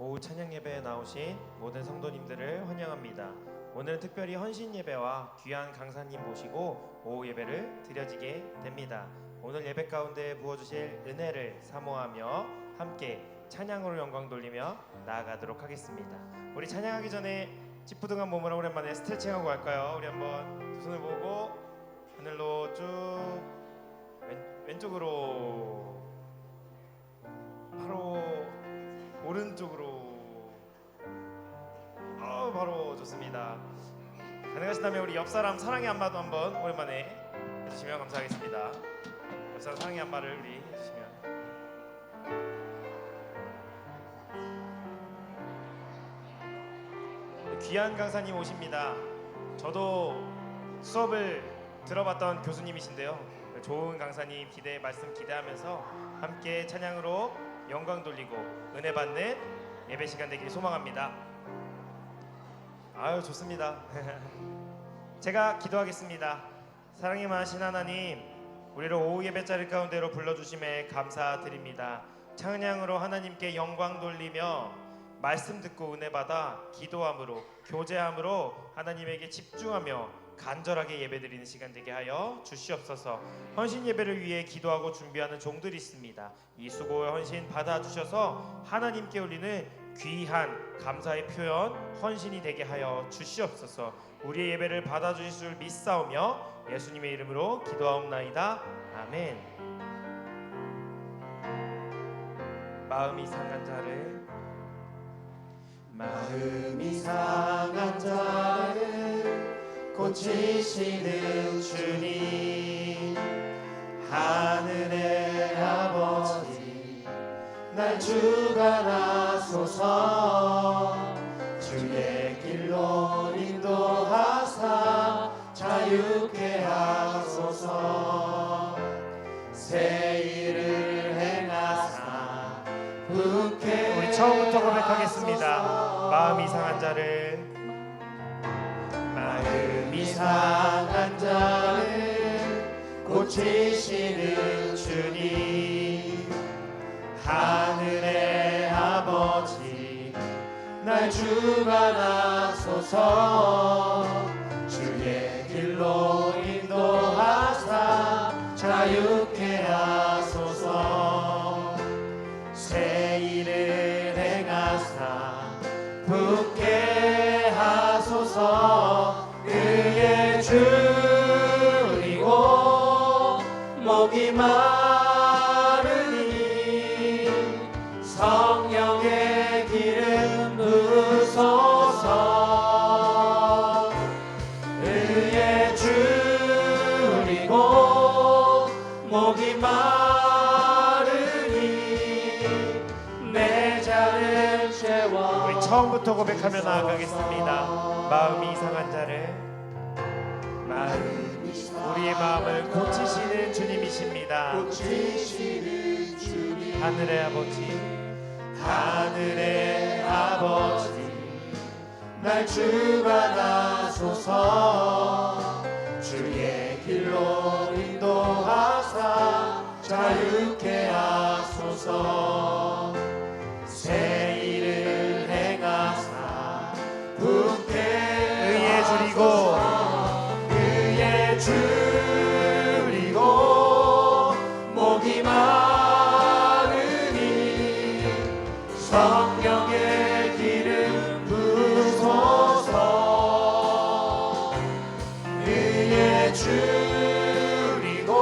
오후 찬양 예배에 나오신 모든 성도님들을 환영합니다. 오늘은 특별히 헌신 예배와 귀한 강사님 모시고 오후 예배를 드려지게 됩니다. 오늘 예배 가운데 부어주실 은혜를 사모하며 함께 찬양으로 영광 돌리며 나아가도록 하겠습니다. 우리 찬양하기 전에 찌뿌둥한 몸으로 오랜만에 스트레칭하고 갈까요? 우리 한번 두 손을 모으고 하늘로 쭉 왼쪽으로 바로 오른쪽으로 바로 좋습니다. 가능하시다면 우리 옆사람 사랑의 안마도 한번 오랜만에 해주시면 감사하겠습니다. 옆사람 사랑의 안마를 우리 해주시면. 귀한 강사님 오십니다. 저도 수업을 들어봤던 교수님이신데요, 좋은 강사님 말씀 기대하면서 함께 찬양으로 영광 돌리고 은혜 받는 예배 시간 되길 소망합니다. 아유 좋습니다. 제가 기도하겠습니다. 사랑이 많으신 하나님, 우리를 오후 예배 자리 가운데로 불러주심에 감사드립니다. 찬양으로 하나님께 영광 돌리며 말씀 듣고 은혜 받아 기도함으로 교제함으로 하나님에게 집중하며 간절하게 예배드리는 시간 되게 하여 주시옵소서. 헌신 예배를 위해 기도하고 준비하는 종들이 있습니다. 이 수고의 헌신 받아주셔서 하나님께 올리는 귀한 감사의 표현 헌신이 되게 하여 주시옵소서. 우리의 예배를 받아주실 줄 믿사오며 예수님의 이름으로 기도하옵나이다. 아멘. 마음이 상한 자를 고치시는 주님, 하늘의 아버지 날 주관하소서. 주의 길로 인도하사 자유케 하소서. 새 일을 행하사 부케. 우리 처음부터 고백하겠습니다. 마음이 상한 자를 상한 자를 고치시는 주님, 하늘의 아버지 날 주관하소서. 주의 길로 인도하사 자유케 하소서. 새 일을 행하사 부케 하소서. 그의 줄이고 목이 마르니 성령의 기름 부으소서. 그의 줄이고 목이 마르니 내 잔을 채워. 우리 처음부터 고백하며 나아가겠습니다. 마음이 상한 자를 우리의 마음을 고치시는 주님이십니다. 하늘의 아버지, 하늘의 아버지 날 주관하소서. 주의 길로 인도하사 자유케 하소서. 새 일을 행하사 부케 의에 줄이고 줄이고 목이 마르니 성령의 기름 부으소서. 의에 줄이고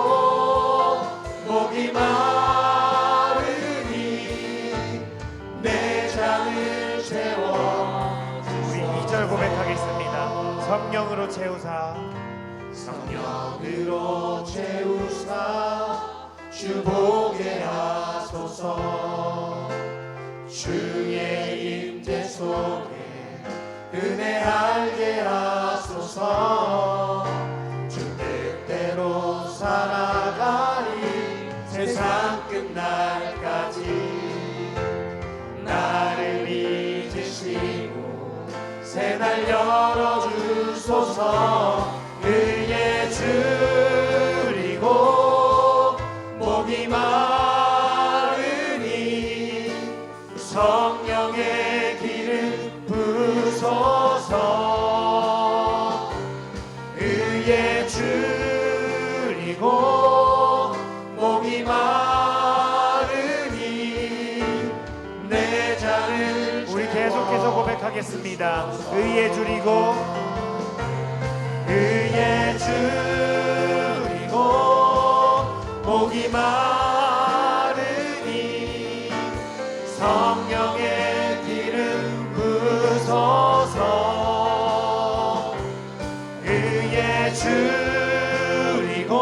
목이 마르니 내 잔을 채워. 우리 2절 고백하겠습니다. 성령으로 채우사. 성령으로 채우사 주 보게 하소서. 주의 임재 속에 은혜 알게 하소서. 주 뜻대로 살아가리 세상 끝날까지. 나를 잊으시고 새날 열어주소서. 그의 줄이고 목이 마르니 성 성령의 기름 부소서. 의에 줄이고 목이 마르니 내 잔을. 우리 계속해서 고백하겠습니다. 의에 줄이고 의에 줄이고 목이 마르니 성령의 기름 부소서. 의에 줄이고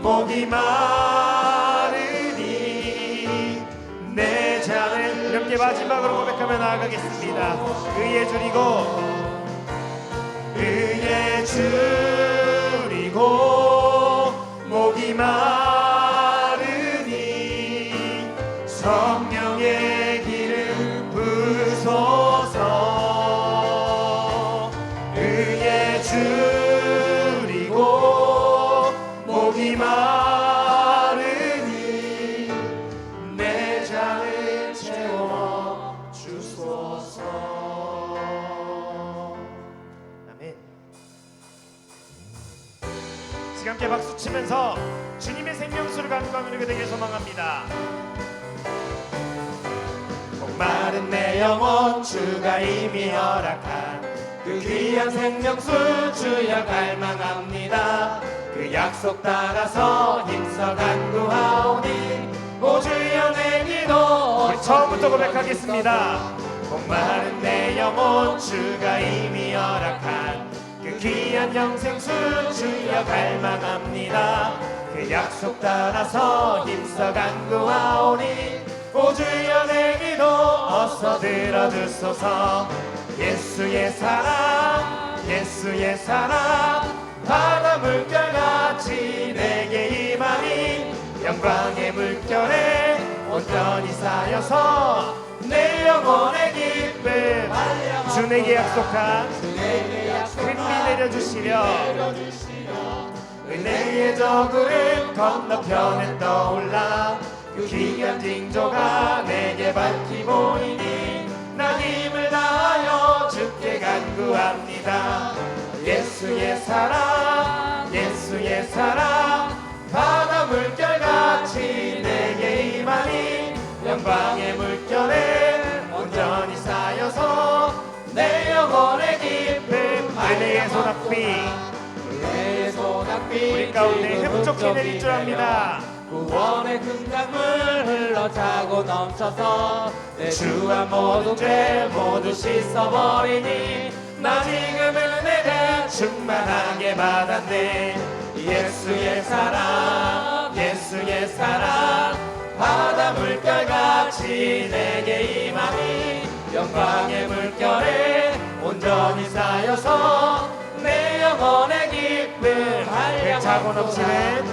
목이 마르니 내 잔을. 이렇게 마지막으로 고백하며 나아가겠습니다. 의에 줄이고 의에 줄이고 목이 마르니 성령의 기름 부소서. 의에 줄이고 목이 마르니 내 잔을 채워 주소서. 아멘. 지금 함께 박수 치면서 주님의 생명수를 간구하며 누게 되길 소망합니다. 목마른 내 영혼 주가 이미 허락한 그 귀한 생명수 주여 갈망합니다. 그 약속 따라서 힘써 간구하오니 오 주여 내 기도. 우리 처음부터 고백하겠습니다. 목마른 내 영혼 주가 이미 허락한 그 귀한 영생수 주여 갈망합니다. 그 약속 따라서 힘써 간구하오니 오 주여 내 기도 어서 들어주소서. 예수의 사랑 예수의 사랑 바다 물결같이 내게 임하니 영광의 물결에 온전히 쌓여서 내 영혼의 기쁨. 주 내게 약속한 은비 내려주시려 은혜의 저구름 건너편에 떠올라 그 귀한 징조가 내게 밝히 보이니 난 힘을 다하여 주께 간구합니다. 예수의 사랑 예수의 사랑 바다 물결같이 내게 임하니 영광의 물결에 온전히 쌓여서 내 영혼의 기쁨. 은혜의 소낙비 우리 가운데 흡족히 내릴 줄 압니다. 구원의 금강물 흘러차고 넘쳐서 내 주한 모든 죄 모두 씻어버리니 나 지금 은혜를 충만하게 받았네. 예수의 사랑 예수의 사랑 바다 물결같이 내게 임하니 영광의 물결에 온전히 쌓여서 내 영혼의 기쁨. 차고 넘치는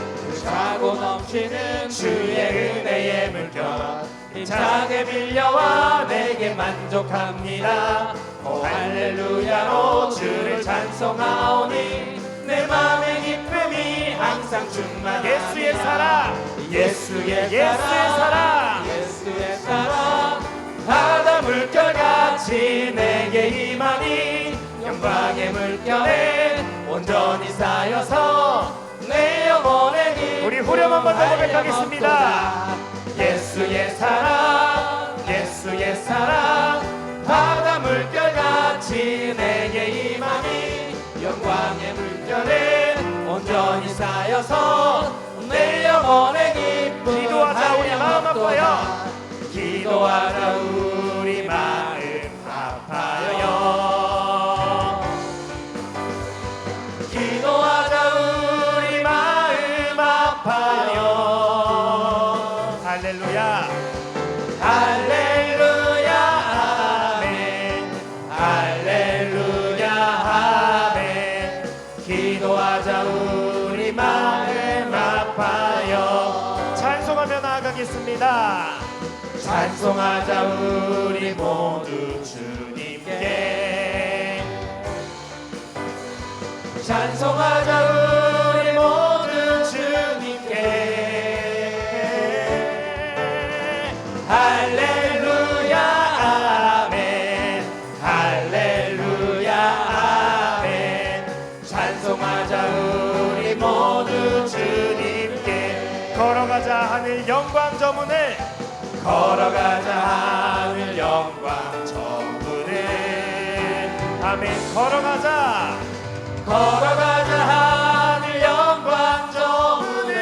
차고 넘치는 주의 은혜의 물결 힘차게 밀려와 내게 만족합니다. 오 할렐루야로 주를 찬송하오니 내 맘의 기쁨이 항상 충만하니 예수의 사랑 예수의 사랑 예수의 사랑 바다 물결같이 내게 임하니 영광의 물결에 온전히 쌓여서 내 영혼의 기쁨. 우리 후렴 한번 더 고백하겠습니다. 예수의 사랑 예수의 사랑 바다 물결같이 내게 임하니 영광의 물결에 온전히 쌓여서 내 영혼의 기쁨. 기도하자 우리 마음 아파요. 기도하자 우리 마음 아파요. 기도하자 우리 마음 아파요. 할렐루야 할렐루야 아멘 할렐루야 아멘. 기도하자 우리 마음 아파요. 찬송하며 나아가겠습니다. 찬송하자 우리 모두 주님께 찬송하자 우리 모두 주님께 할렐루야 아멘. 걸어가자. 걸어가자 하늘 영광 저문에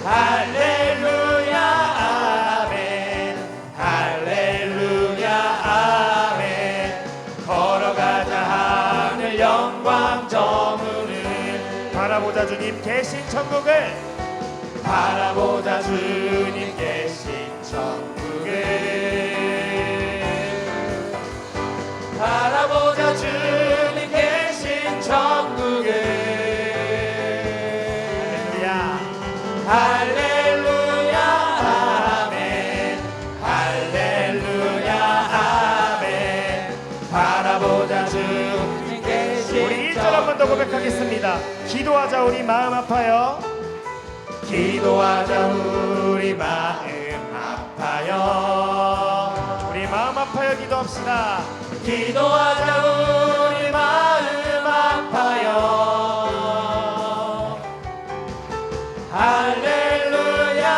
할렐루야 아멘 할렐루야 아멘 걸어가자 하늘 영광 저문을 바라보자 주님 계신 천국을. 바라보자 주님 계신 천국을 바라보자 주님 계신 천국을 할렐루야. 할렐루야 아멘 할렐루야 아멘 바라보자 주님 계신 우리 1절 한 번 더 고백하겠습니다. 기도하자 우리 마음 아파요. 기도하자 우리 마음 아파요 우리 마음 아파요 기도합시다. 기도하자 우리 마음 아파요 할렐루야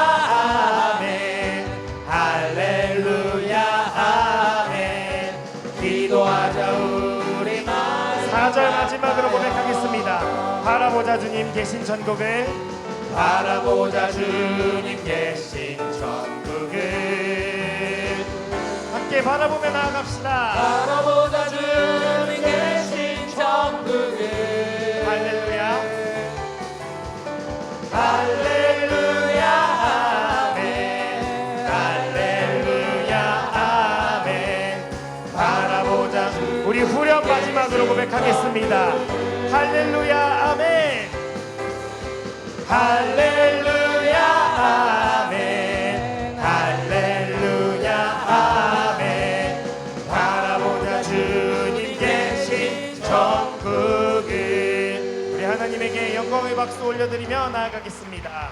아멘 할렐루야 아멘 기도하자 우리 마음 4절 마지막으로 고백하겠습니다. 바라보자 주님 계신 천국을. 바라보자 주님 계신 천국을 함께 바라보며 나아갑시다. 바라보자 주님 계신 천국을 할렐루야. 할렐루야 아멘 할렐루야 아멘 바라보자 주님 우리 후렴 마지막으로 고백하겠습니다. 할렐루야 아멘. 할렐루야 아멘 할렐루야 아멘 바라보자 주님 계신 천국을 우리 하나님에게 영광의 박수 올려드리며 나아가겠습니다.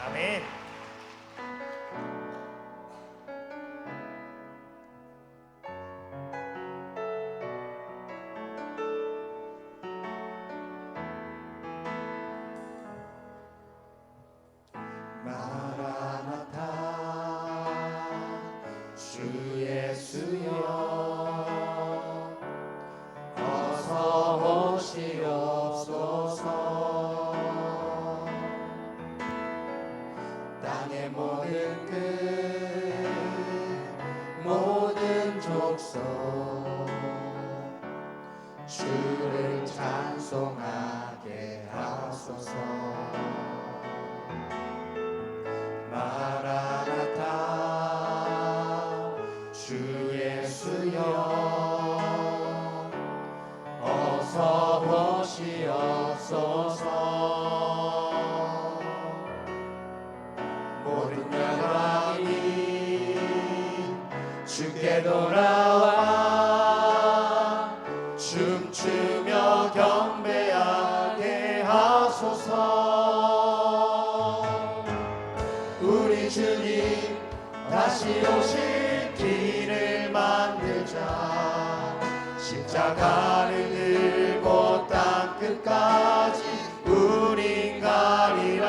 아멘. 마라나타 주 예수여 어서 오시옵소서 땅의 모든 끝 모든 족속 주를 찬송하게 하소서 마라나타 주 예수여 어서 오시옵소서 모든 영광이 주께 돌아와 춤추며 경배하게 하소서 우리 주님 다시 오실 길을 만들자 십자가를 들고 땅 끝까지 우린 가리라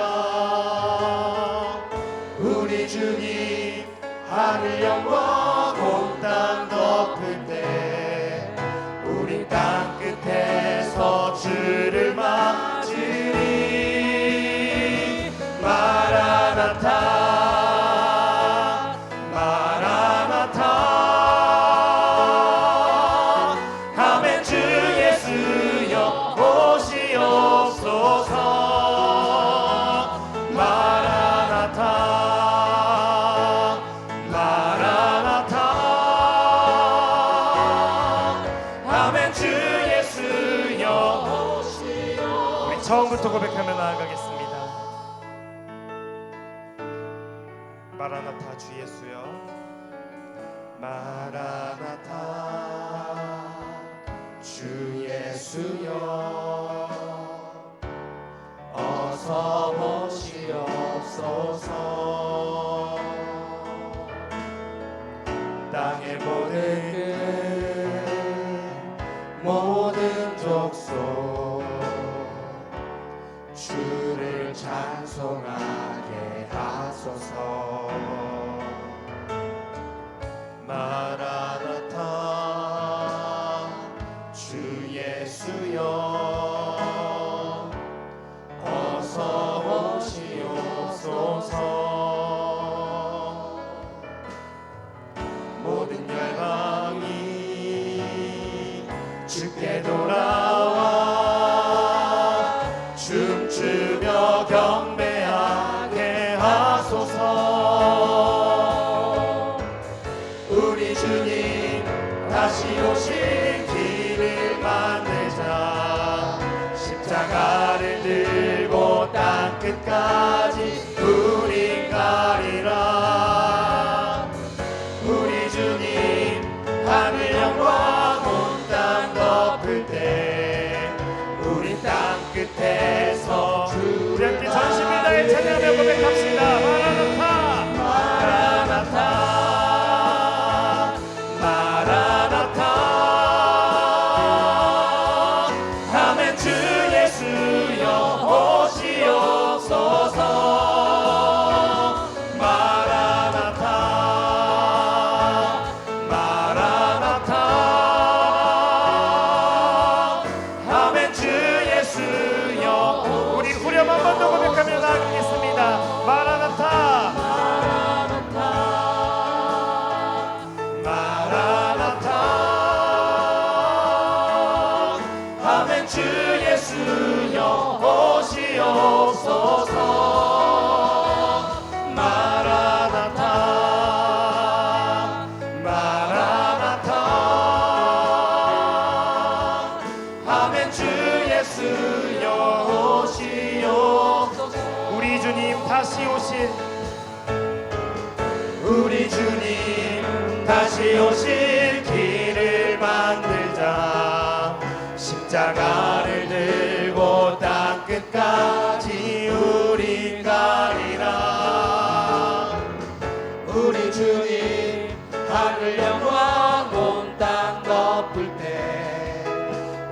우리 주님 하늘 영광 온 땅 덮을 때 우리 땅 끝에서 주를 맞으리 마라나타 마라나타 아멘 주 예수여 오시옵소서 마라나타 마라나타 아멘 주 예수여 오시옵소서 우리 처음부터 고백하며 나아가겠습니다. 마라나타 주 예수여 마라나타 주 예수여 어서 오시옵소서 땅의 모든 끝 모든 족속 주를 찬송하게 하소서 마라나타 우리 주님 다시 오실 길을 만들자. 십자가를 들고 땅 끝까지 우리 가리라. 우리 주님 하늘 영광 온 땅 덮을 때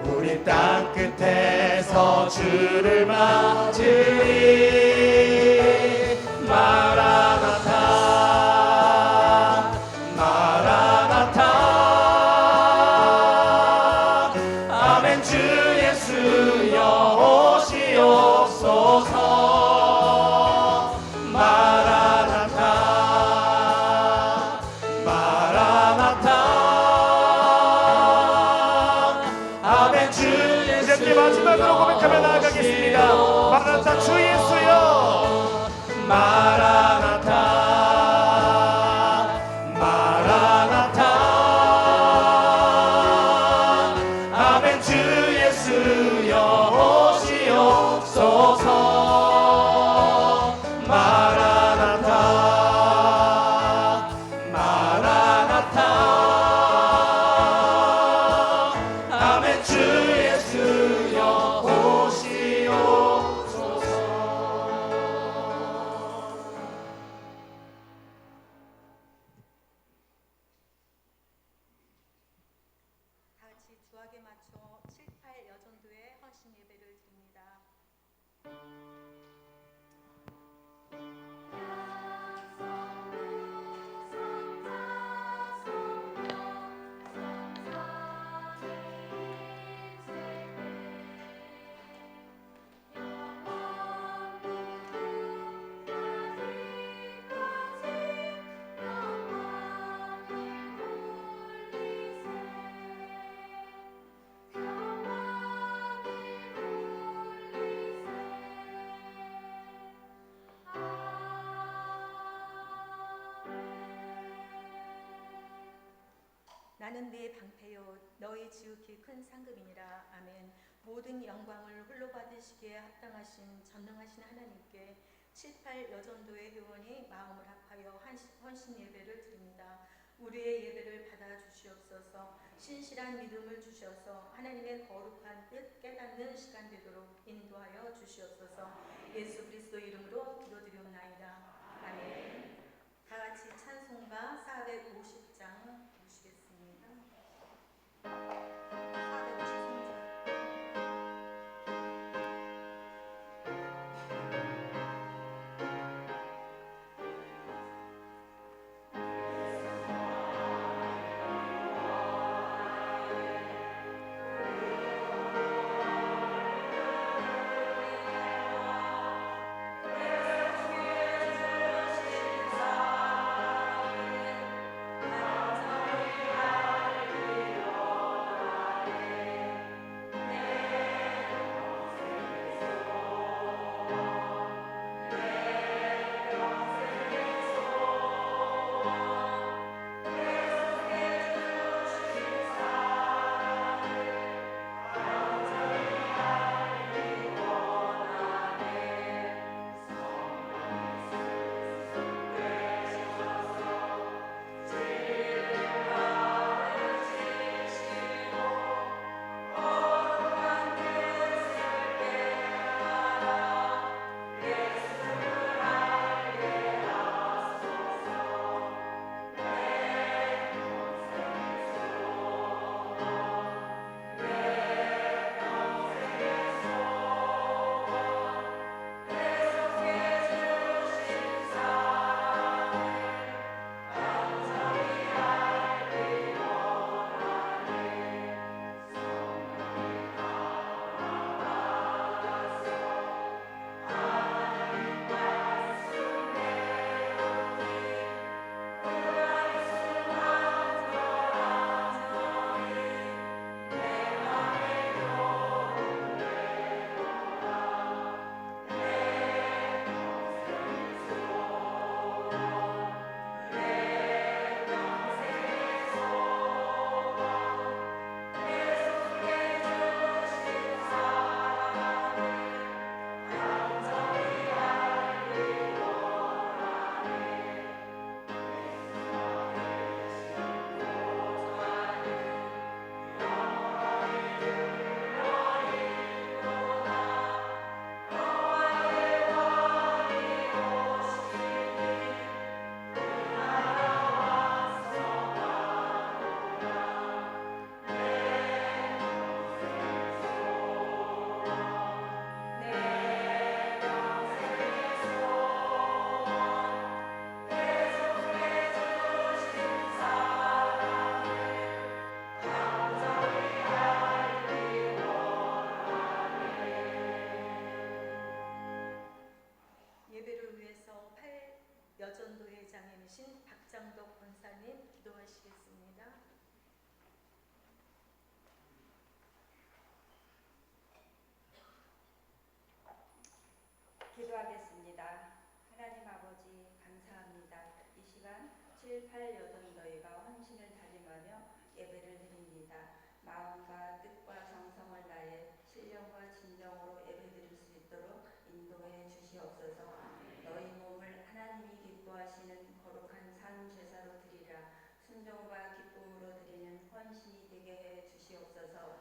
우리 땅 끝에서 주를 맞으리. 마라나타 마라나타 아멘. 주 예수여 오시옵소서. 마라나타 마라나타 아멘. 주 이제 함께 마지막으로 고백하며 나아가겠습니다. 마라나타 주 예수여. 마라나타 마라나타 아멘. 주 예수여 오시옵소서. 마라나타 마라나타 아멘. 주 예수여 오시옵소서. 다 같이 주악에 맞춰 7, 8 여전도의 헌신 예배를 드립니다. 나는 네 방패요 너희 지극히 큰 상급이니라. 아멘. 모든 영광을 홀로 받으시기에 합당하신 전능하신 하나님께 7, 8 여전도의 회원이 마음을 합하여 헌신 예배를 드립니다. 우리의 예배를 받아 주시옵소서. 신실한 믿음을 주셔서 하나님의 거룩한 뜻 깨닫는 시간 되도록 인도하여 주시옵소서. 예수 그리스도 이름으로 기도드리옵나이다. 아멘. 다 같이 찬송가 450장 보시겠습니다. 453장. 주 7, 8 여전도회가 헌신을 다짐하며 예배를 드립니다. 마음과 뜻과 정성을 다해 신령과 진정으로 예배드릴 수 있도록 인도해 주시옵소서. 너희 몸을 하나님이 기뻐하시는 거룩한 산 제사로 드리라. 순종과 기쁨으로 드리는 헌신이 되게 해 주시옵소서.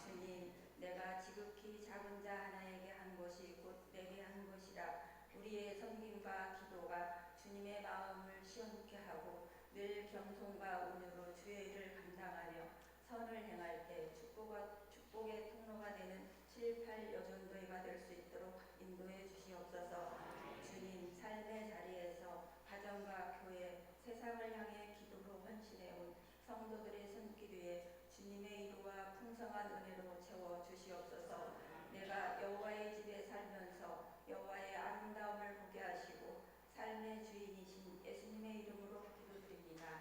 주님, 내가 지극히 작은 자 하나에게 한 것이 곧 내게 한 것이라. 우리의 섬김과 기도가 주님의 마음을 시원케 하고 늘 겸손과 온유로 주의 일을 감당하며 선을 행할 때 축복의 통로가 되는 7, 8 여전도회가 될 수 있도록 인도해 주시옵소서. 주님, 삶의 자리에서 가정과 교회, 세상을 향해 기도로 헌신해온 성도들의 손길 위에 주님의 이루와 풍성한 은혜로 채워 주시옵소서. 내가 여호와의 집에 살면서 여호와의 아름다움을 보게 하시고 삶의 주인이신 예수님의 이름으로 기도드립니다.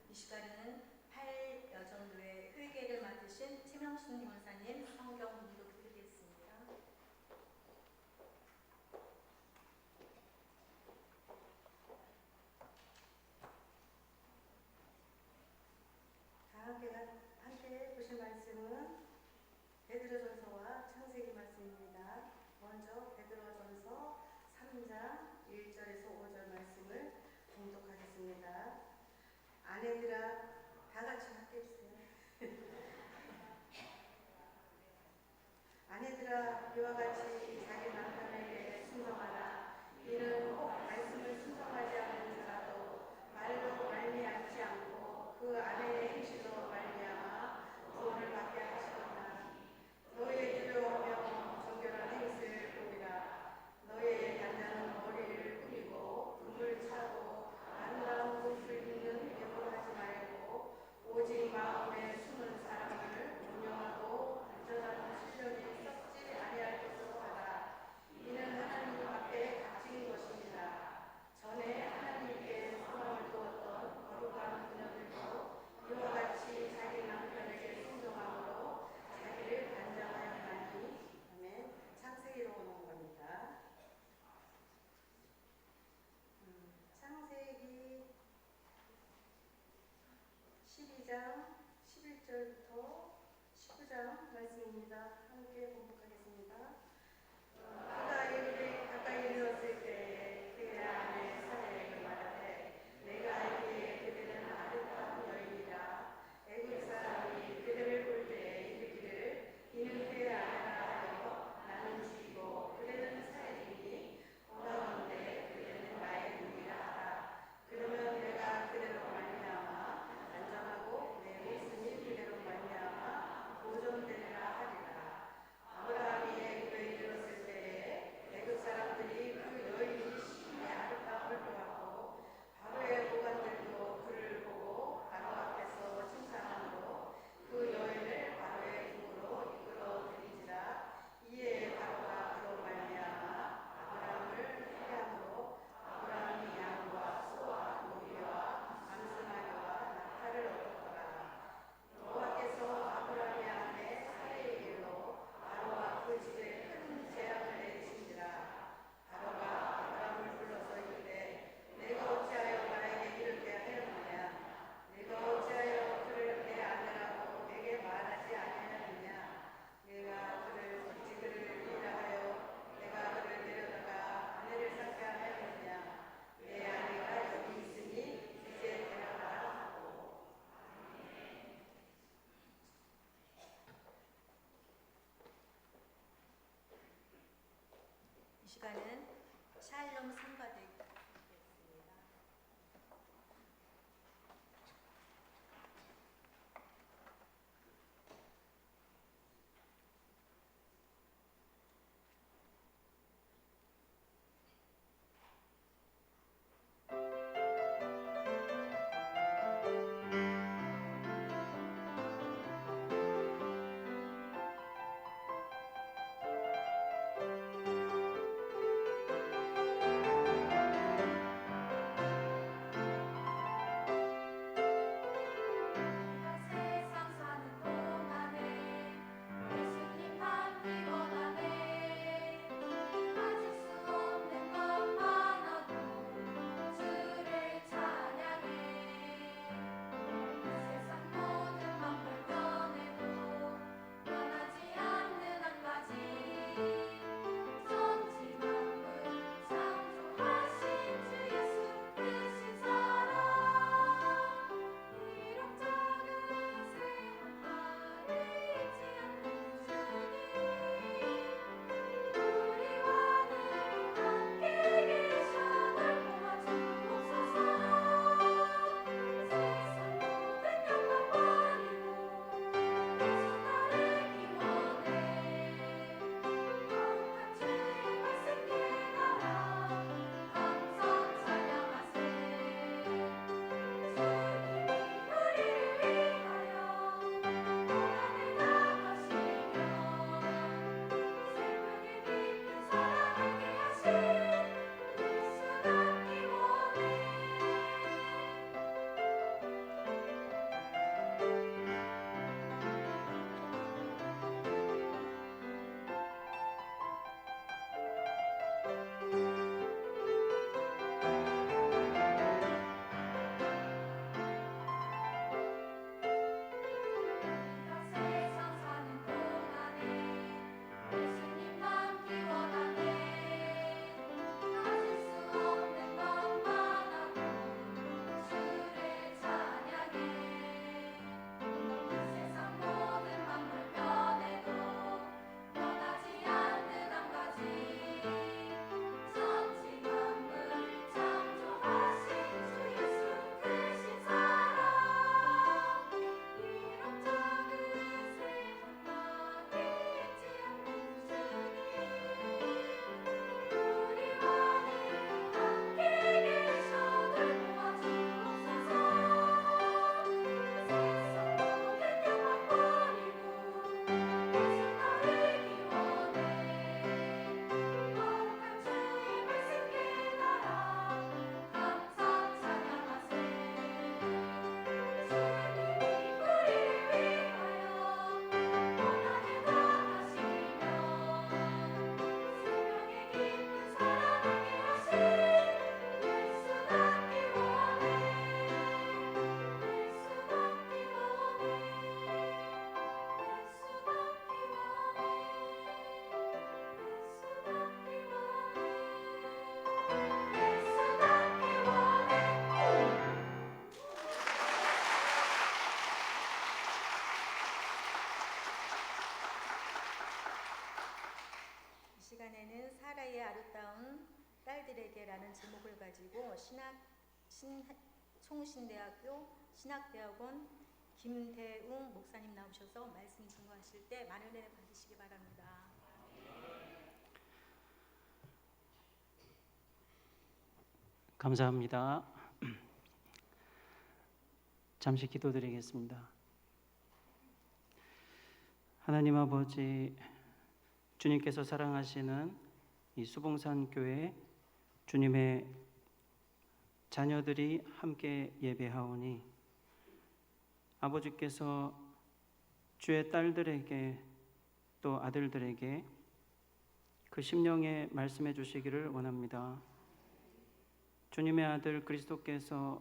이 시간은 8 여정도의 회개를 맡으신 최명순 권사님 성경 공독 드리겠습니다. 다 함께 보실 말씀은 베드로전서와 창세기 말씀입니다. 먼저 베드로전서 3장 1절에서 5절 말씀을 봉독하겠습니다. 아내들아, 다 같이 함께 해주세요. 아내들아, 이와 같이 자기 남편에게 순종하라. 이는 혹 말씀을 순종하지 않는 자라도 말로 말미암지 않고 그 아내의 행실로 말미암아 구원을 받게 하시도다. 너의 두려워하며 정결한 행실을 보이라. 너의 단장은 머리를 꾸미고 금을 차고 아름다운 옷을 입는 예고를 하지 말고 오직 마음에 숨은 사랑을 온영하고 안전한 신령이 썩지 아니할 것으로 하라. 이는 하나님 앞에 값진 것입니다. 전에 하나님께 소망을 두었던 거룩한 그녀들도 이와 같이 자기 남편에게 순종함으로 자기를 단장하였나니. 아멘. 창세기로 오는 겁니다. 창세기 12장 11절부터 19장 말씀입니다. 함께 공독하겠습니다. 그가 이르되 가까이 이르렀을 때에 그의 아내 사라에게 말하되 내가 알기에 그들은 아름다운 여인이라. 애굽 사람이 그들을 볼 때에 이르기를 이는 그의 아내라 하여 나는 죽이고 그들은 살리니 원하건대 그들은 나의 눈이라 하라. 그러면 내가 그대로 말미암아 안전하고 내 목숨이 그대로 말미암아 보존되리라 하리라. 아브라함이 애굽에 이르렀을 때에 애굽 사람들이 그 여인이 심히 아름다움을 보았고 바로의 보관들도 그를 보고 바로 앞에서 칭찬함으로 그 여인을 바로의 궁으로 이끌어 들인지라. 이에 바로가 그로 말미암아 아브라함을 회개함으로 아브라함이 양과 소와 노비와 암승아리와 낙타를 얻었더라. 여호와께서 아브라함의 아내 사레에게로 바로와 그 집에 큰 재앙을 내리신지라. 바로가 아브라함을 불러서 이르되 내가 어찌하여 나에게 이렇게 하였느냐. 내가 어찌하여 그를 내 아내라고 내게 말하지 아니하였느냐. 내가 그를 일하여 내가 그를 데려다가 아내를 쌓게 하였느냐. 내 아내가 여기 있으니 이제 데려가라 하고. 이 시간은 샬롬 성가대 시간에는 사라의 아름다운 딸들에게라는 제목을 가지고 총신대학교 신학대학원 김대웅 목사님 나오셔서 말씀 증거하실 때 많은 은혜 받으시기 바랍니다. 감사합니다. 잠시 기도드리겠습니다. 하나님 아버지, 주님께서 사랑하시는 이 수봉산 교회 주님의 자녀들이 함께 예배하오니 아버지께서 주의 딸들에게 또 아들들에게 그 심령에 말씀해 주시기를 원합니다. 주님의 아들 그리스도께서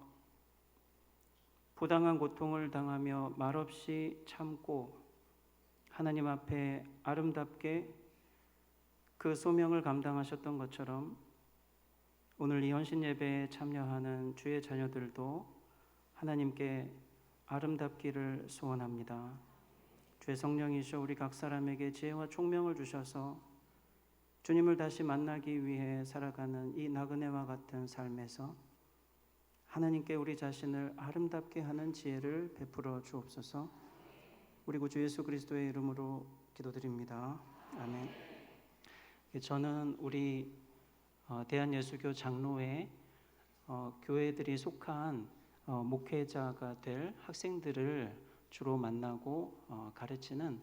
부당한 고통을 당하며 말없이 참고 하나님 앞에 아름답게 그 소명을 감당하셨던 것처럼 오늘 이 헌신 예배에 참여하는 주의 자녀들도 하나님께 아름답기를 소원합니다. 주의 성령이시여 우리 각 사람에게 지혜와 총명을 주셔서 주님을 다시 만나기 위해 살아가는 이 나그네와 같은 삶에서 하나님께 우리 자신을 아름답게 하는 지혜를 베풀어 주옵소서. 우리 구주 예수 그리스도의 이름으로 기도드립니다. 아멘. 저는 우리 대한예수교 장로회 교회들이 속한 목회자가 될 학생들을 주로 만나고 가르치는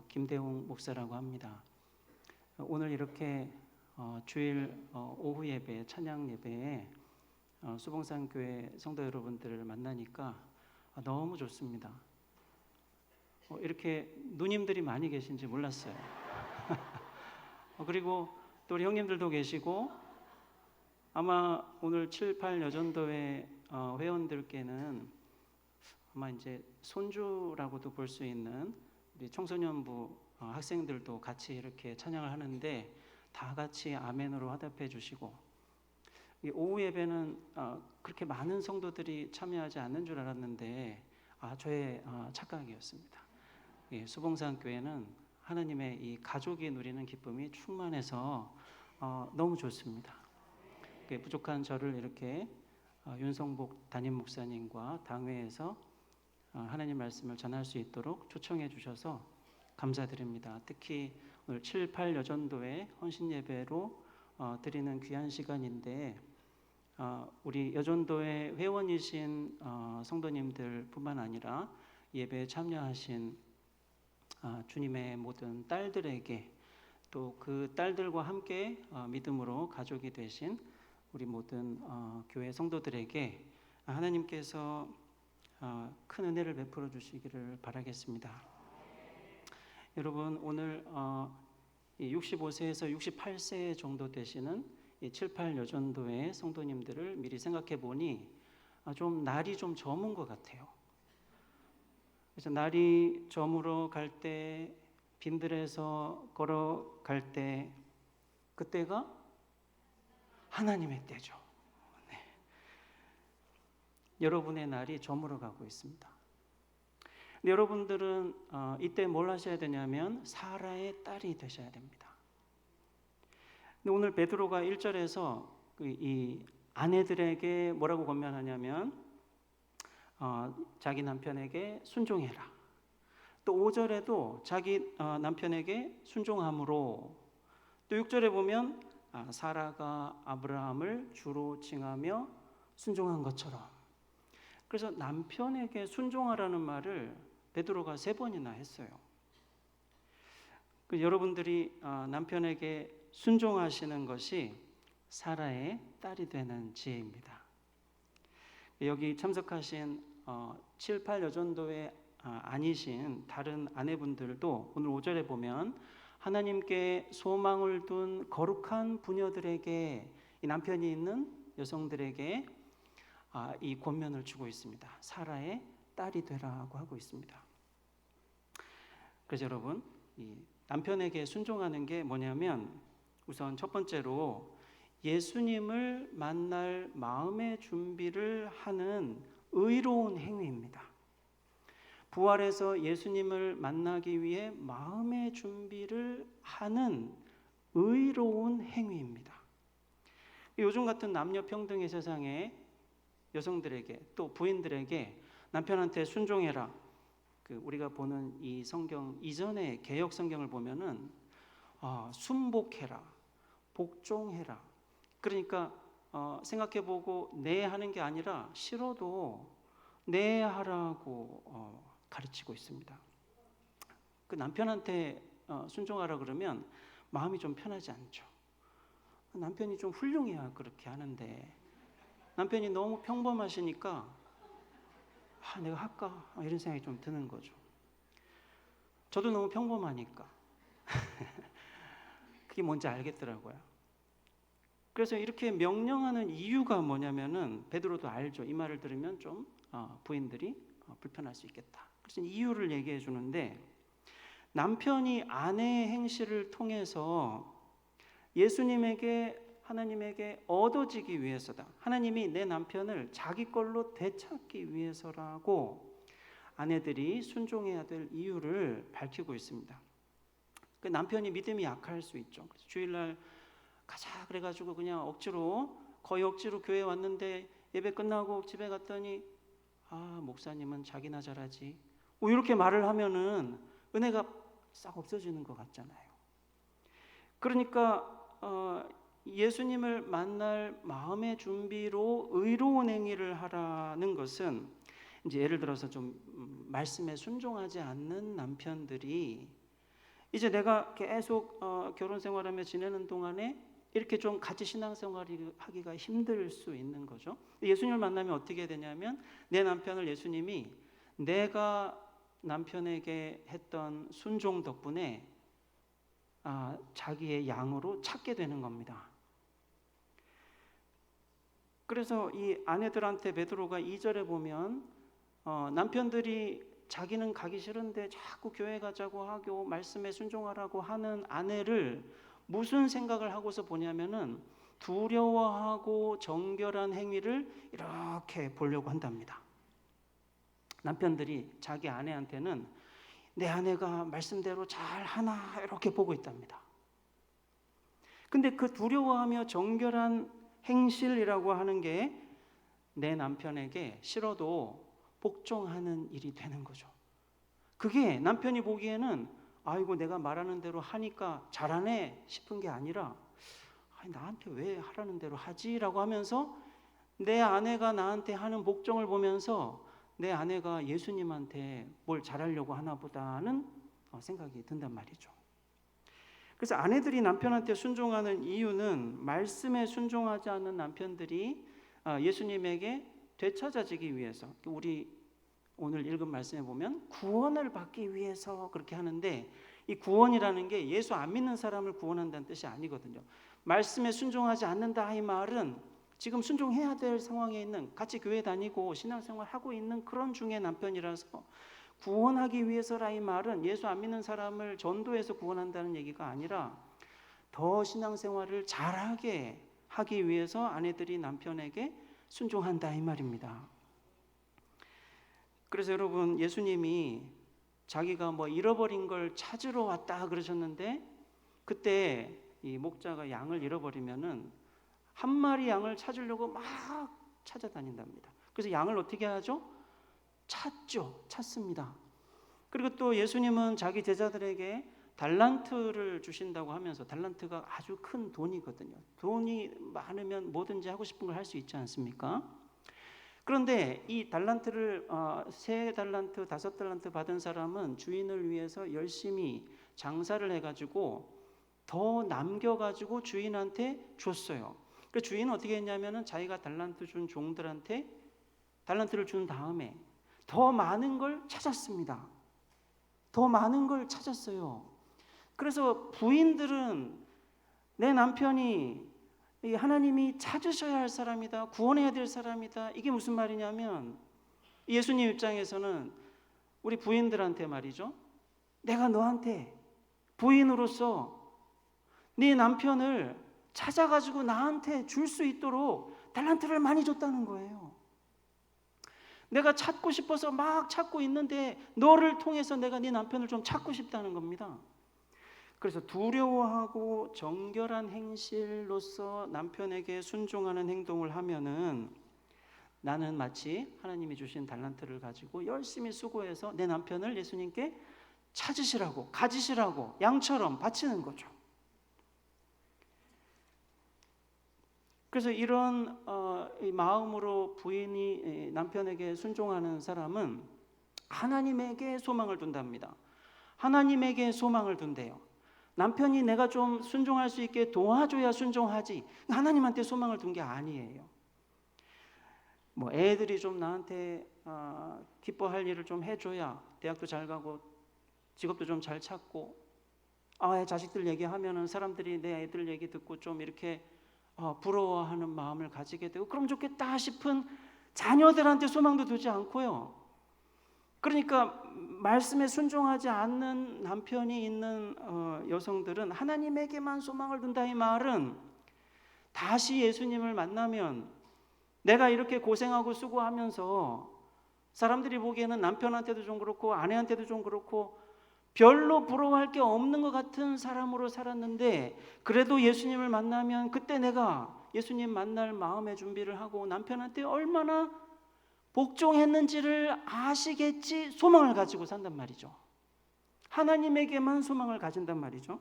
김대웅 목사라고 합니다. 오늘 이렇게 주일 오후 예배, 찬양 예배에 수봉산 교회 성도 여러분들을 만나니까 너무 좋습니다. 이렇게 누님들이 많이 계신지 몰랐어요. 그리고 또 우리 형님들도 계시고 아마 오늘 7, 8 여전도회 회원들께는 아마 이제 손주라고도 볼 수 있는 우리 청소년부 학생들도 같이 이렇게 찬양을 하는데 다 같이 아멘으로 화답해 주시고 이 오후 예배는 그렇게 많은 성도들이 참여하지 않는 줄 알았는데 저의 착각이었습니다. 수봉산 교회는 하나님의 이 가족이 누리는 기쁨이 충만해서 너무 좋습니다. 부족한 저를 이렇게 윤성복 담임 목사님과 당회에서 하나님 말씀을 전할 수 있도록 초청해 주셔서 감사드립니다. 특히 오늘 7, 8 여전도의 헌신 예배로 드리는 귀한 시간인데 우리 여전도의 회원이신 성도님들뿐만 아니라 예배에 참여하신 주님의 모든 딸들에게 또 그 딸들과 함께 믿음으로 가족이 되신 우리 모든 교회 성도들에게 하나님께서 큰 은혜를 베풀어 주시기를 바라겠습니다. 여러분 오늘 65세에서 68세 정도 되시는 7, 8 여전도의 성도님들을 미리 생각해 보니 좀 날이 좀 저문 것 같아요. 그래서 날이 저물어 갈 때 빈들에서 걸어갈 때 그때가 하나님의 때죠. 네. 여러분의 날이 저물어 가고 있습니다. 근데 여러분들은 이때 뭘 하셔야 되냐면 사라의 딸이 되셔야 됩니다. 근데 오늘 베드로가 1절에서 이 아내들에게 뭐라고 권면하냐면 자기 남편에게 순종해라. 또 5절에도 자기 남편에게 순종함으로 또 6절에 보면 사라가 아브라함을 주로 칭하며 순종한 것처럼 그래서 남편에게 순종하라는 말을 베드로가 3번이나 했어요. 여러분들이 남편에게 순종하시는 것이 사라의 딸이 되는 지혜입니다. 여기 참석하신 7, 8 여전도의 아니신 다른 아내분들도 오늘 5절에 보면 하나님께 소망을 둔 거룩한 부녀들에게 이 남편이 있는 여성들에게 이 권면을 주고 있습니다. 사라의 딸이 되라고 하고 있습니다. 그래서 여러분 이 남편에게 순종하는 게 뭐냐면 우선 첫 번째로 예수님을 만날 마음의 준비를 하는 의로운 행위입니다. 부활해서 예수님을 만나기 위해 마음의 준비를 하는 의로운 행위입니다. 요즘 같은 남녀 평등의 세상에 여성들에게 또 부인들에게 남편한테 순종해라. 우리가 보는 이 성경 이전의 개역 성경을 보면은 순복해라, 복종해라. 그러니까 생각해보고 네 하는 게 아니라 싫어도 네 하라고 가르치고 있습니다. 그 남편한테 순종하라 그러면 마음이 좀 편하지 않죠. 남편이 좀 훌륭해야 그렇게 하는데 남편이 너무 평범하시니까 내가 할까 이런 생각이 좀 드는 거죠. 저도 너무 평범하니까 그게 뭔지 알겠더라고요. 그래서 이렇게 명령하는 이유가 뭐냐면은 베드로도 알죠. 이 말을 들으면 좀 부인들이 불편할 수 있겠다. 그래서 이유를 얘기해 주는데 남편이 아내의 행실을 통해서 예수님에게 하나님에게 얻어지기 위해서다. 하나님이 내 남편을 자기 걸로 되찾기 위해서라고 아내들이 순종해야 될 이유를 밝히고 있습니다. 그 남편이 믿음이 약할 수 있죠. 그래서 주일날 가자 그래가지고 그냥 거의 억지로 교회 왔는데 예배 끝나고 집에 갔더니 목사님은 자기나 잘하지. 이렇게 말을 하면은 은혜가 싹 없어지는 것 같잖아요. 그러니까 예수님을 만날 마음의 준비로 의로운 행위를 하라는 것은 이제 예를 들어서 좀 말씀에 순종하지 않는 남편들이 이제 내가 계속 결혼 생활하며 지내는 동안에 이렇게 좀 같이 신앙생활을 하기가 힘들 수 있는 거죠. 예수님을 만나면 어떻게 되냐면 내 남편을 예수님이 내가 남편에게 했던 순종 덕분에 자기의 양으로 찾게 되는 겁니다. 그래서 이 아내들한테 베드로가 2절에 보면 남편들이 자기는 가기 싫은데 자꾸 교회 가자고 하고 말씀에 순종하라고 하는 아내를 무슨 생각을 하고서 보냐면은 두려워하고 정결한 행위를 이렇게 보려고 한답니다. 남편들이 자기 아내한테는 내 아내가 말씀대로 잘 하나 이렇게 보고 있답니다. 근데 그 두려워하며 정결한 행실이라고 하는 게 내 남편에게 싫어도 복종하는 일이 되는 거죠. 그게 남편이 보기에는 아이고 내가 말하는 대로 하니까 잘하네 싶은 게 아니라 나한테 왜 하라는 대로 하지라고 하면서 내 아내가 나한테 하는 복종을 보면서 내 아내가 예수님한테 뭘 잘하려고 하나 보다는 생각이 든단 말이죠. 그래서 아내들이 남편한테 순종하는 이유는 말씀에 순종하지 않는 남편들이 예수님에게 되찾아지기 위해서, 우리 오늘 읽은 말씀에 보면 구원을 받기 위해서 그렇게 하는데 이 구원이라는 게 예수 안 믿는 사람을 구원한다는 뜻이 아니거든요. 말씀에 순종하지 않는다 이 말은 지금 순종해야 될 상황에 있는, 같이 교회 다니고 신앙생활 하고 있는 그런 중에 남편이라서 구원하기 위해서라 이 말은 예수 안 믿는 사람을 전도해서 구원한다는 얘기가 아니라 더 신앙생활을 잘하게 하기 위해서 아내들이 남편에게 순종한다 이 말입니다. 그래서 여러분, 예수님이 자기가 잃어버린 걸 찾으러 왔다 그러셨는데 그때 이 목자가 양을 잃어버리면은 한 마리 양을 찾으려고 막 찾아다닌답니다. 그래서 양을 어떻게 하죠? 찾습니다. 그리고 또 예수님은 자기 제자들에게 달란트를 주신다고 하면서, 달란트가 아주 큰 돈이거든요. 돈이 많으면 뭐든지 하고 싶은 걸 할 수 있지 않습니까? 그런데 이 달란트를 3달란트, 5달란트 받은 사람은 주인을 위해서 열심히 장사를 해가지고 더 남겨가지고 주인한테 줬어요. 그 주인은 어떻게 했냐면은 자기가 달란트 준 종들한테 달란트를 준 다음에 더 많은 걸 찾았습니다. 더 많은 걸 찾았어요. 그래서 부인들은 내 남편이 하나님이 찾으셔야 할 사람이다, 구원해야 될 사람이다, 이게 무슨 말이냐면 예수님 입장에서는 우리 부인들한테 말이죠, 내가 너한테 부인으로서 네 남편을 찾아가지고 나한테 줄 수 있도록 달란트를 많이 줬다는 거예요. 내가 찾고 싶어서 막 찾고 있는데 너를 통해서 내가 네 남편을 좀 찾고 싶다는 겁니다. 그래서 두려워하고 정결한 행실로서 남편에게 순종하는 행동을 하면은 나는 마치 하나님이 주신 달란트를 가지고 열심히 수고해서 내 남편을 예수님께 찾으시라고, 가지시라고 양처럼 바치는 거죠. 그래서 이런 이 마음으로 부인이 남편에게 순종하는 사람은 하나님에게 소망을 둔답니다. 하나님에게 소망을 둔대요. 남편이 내가 좀 순종할 수 있게 도와줘야 순종하지, 하나님한테 소망을 둔 게 아니에요. 뭐 애들이 좀 나한테 기뻐할 일을 좀 해줘야 대학도 잘 가고 직업도 좀 잘 찾고, 자식들 얘기하면은 사람들이 내 애들 얘기 듣고 좀 이렇게 부러워하는 마음을 가지게 되고, 그럼 좋겠다 싶은 자녀들한테 소망도 두지 않고요. 그러니까 말씀에 순종하지 않는 남편이 있는 여성들은 하나님에게만 소망을 둔다, 이 말은 다시 예수님을 만나면 내가 이렇게 고생하고 수고하면서 사람들이 보기에는 남편한테도 좀 그렇고 아내한테도 좀 그렇고 별로 부러워할 게 없는 것 같은 사람으로 살았는데, 그래도 예수님을 만나면 그때 내가 예수님 만날 마음의 준비를 하고 남편한테 얼마나 복종했는지를 아시겠지, 소망을 가지고 산단 말이죠. 하나님에게만 소망을 가진단 말이죠.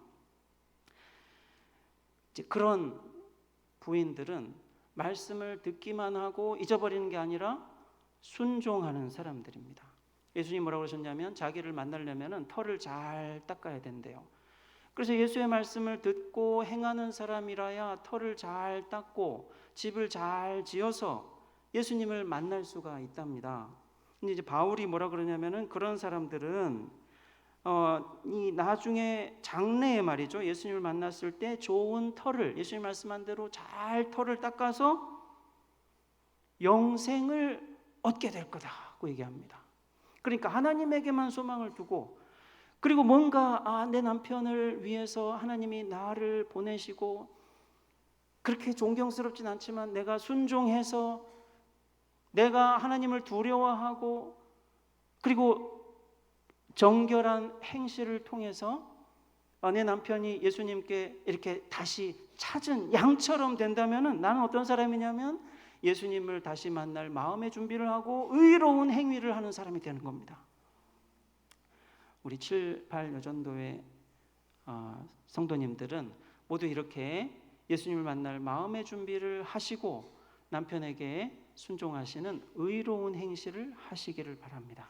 이제 그런 부인들은 말씀을 듣기만 하고 잊어버리는 게 아니라 순종하는 사람들입니다. 예수님 뭐라고 그러셨냐면 자기를 만나려면 털을 잘 닦아야 된대요. 그래서 예수의 말씀을 듣고 행하는 사람이라야 털을 잘 닦고 집을 잘 지어서 예수님을 만날 수가 있답니다. 근데 이제 바울이 뭐라 그러냐면은 그런 사람들은 이 나중에 장래에 말이죠, 예수님을 만났을 때 좋은 털을, 예수님 말씀한 대로 잘 털을 닦아서 영생을 얻게 될 거다고 얘기합니다. 그러니까 하나님에게만 소망을 두고, 그리고 뭔가 내 남편을 위해서 하나님이 나를 보내시고 그렇게 존경스럽진 않지만 내가 순종해서 내가 하나님을 두려워하고 그리고 정결한 행실을 통해서 내 남편이 예수님께 이렇게 다시 찾은 양처럼 된다면 나는 어떤 사람이냐면 예수님을 다시 만날 마음의 준비를 하고 의로운 행위를 하는 사람이 되는 겁니다. 우리 7, 8 여전도의 성도님들은 모두 이렇게 예수님을 만날 마음의 준비를 하시고 남편에게 순종하시는 의로운 행실을 하시기를 바랍니다.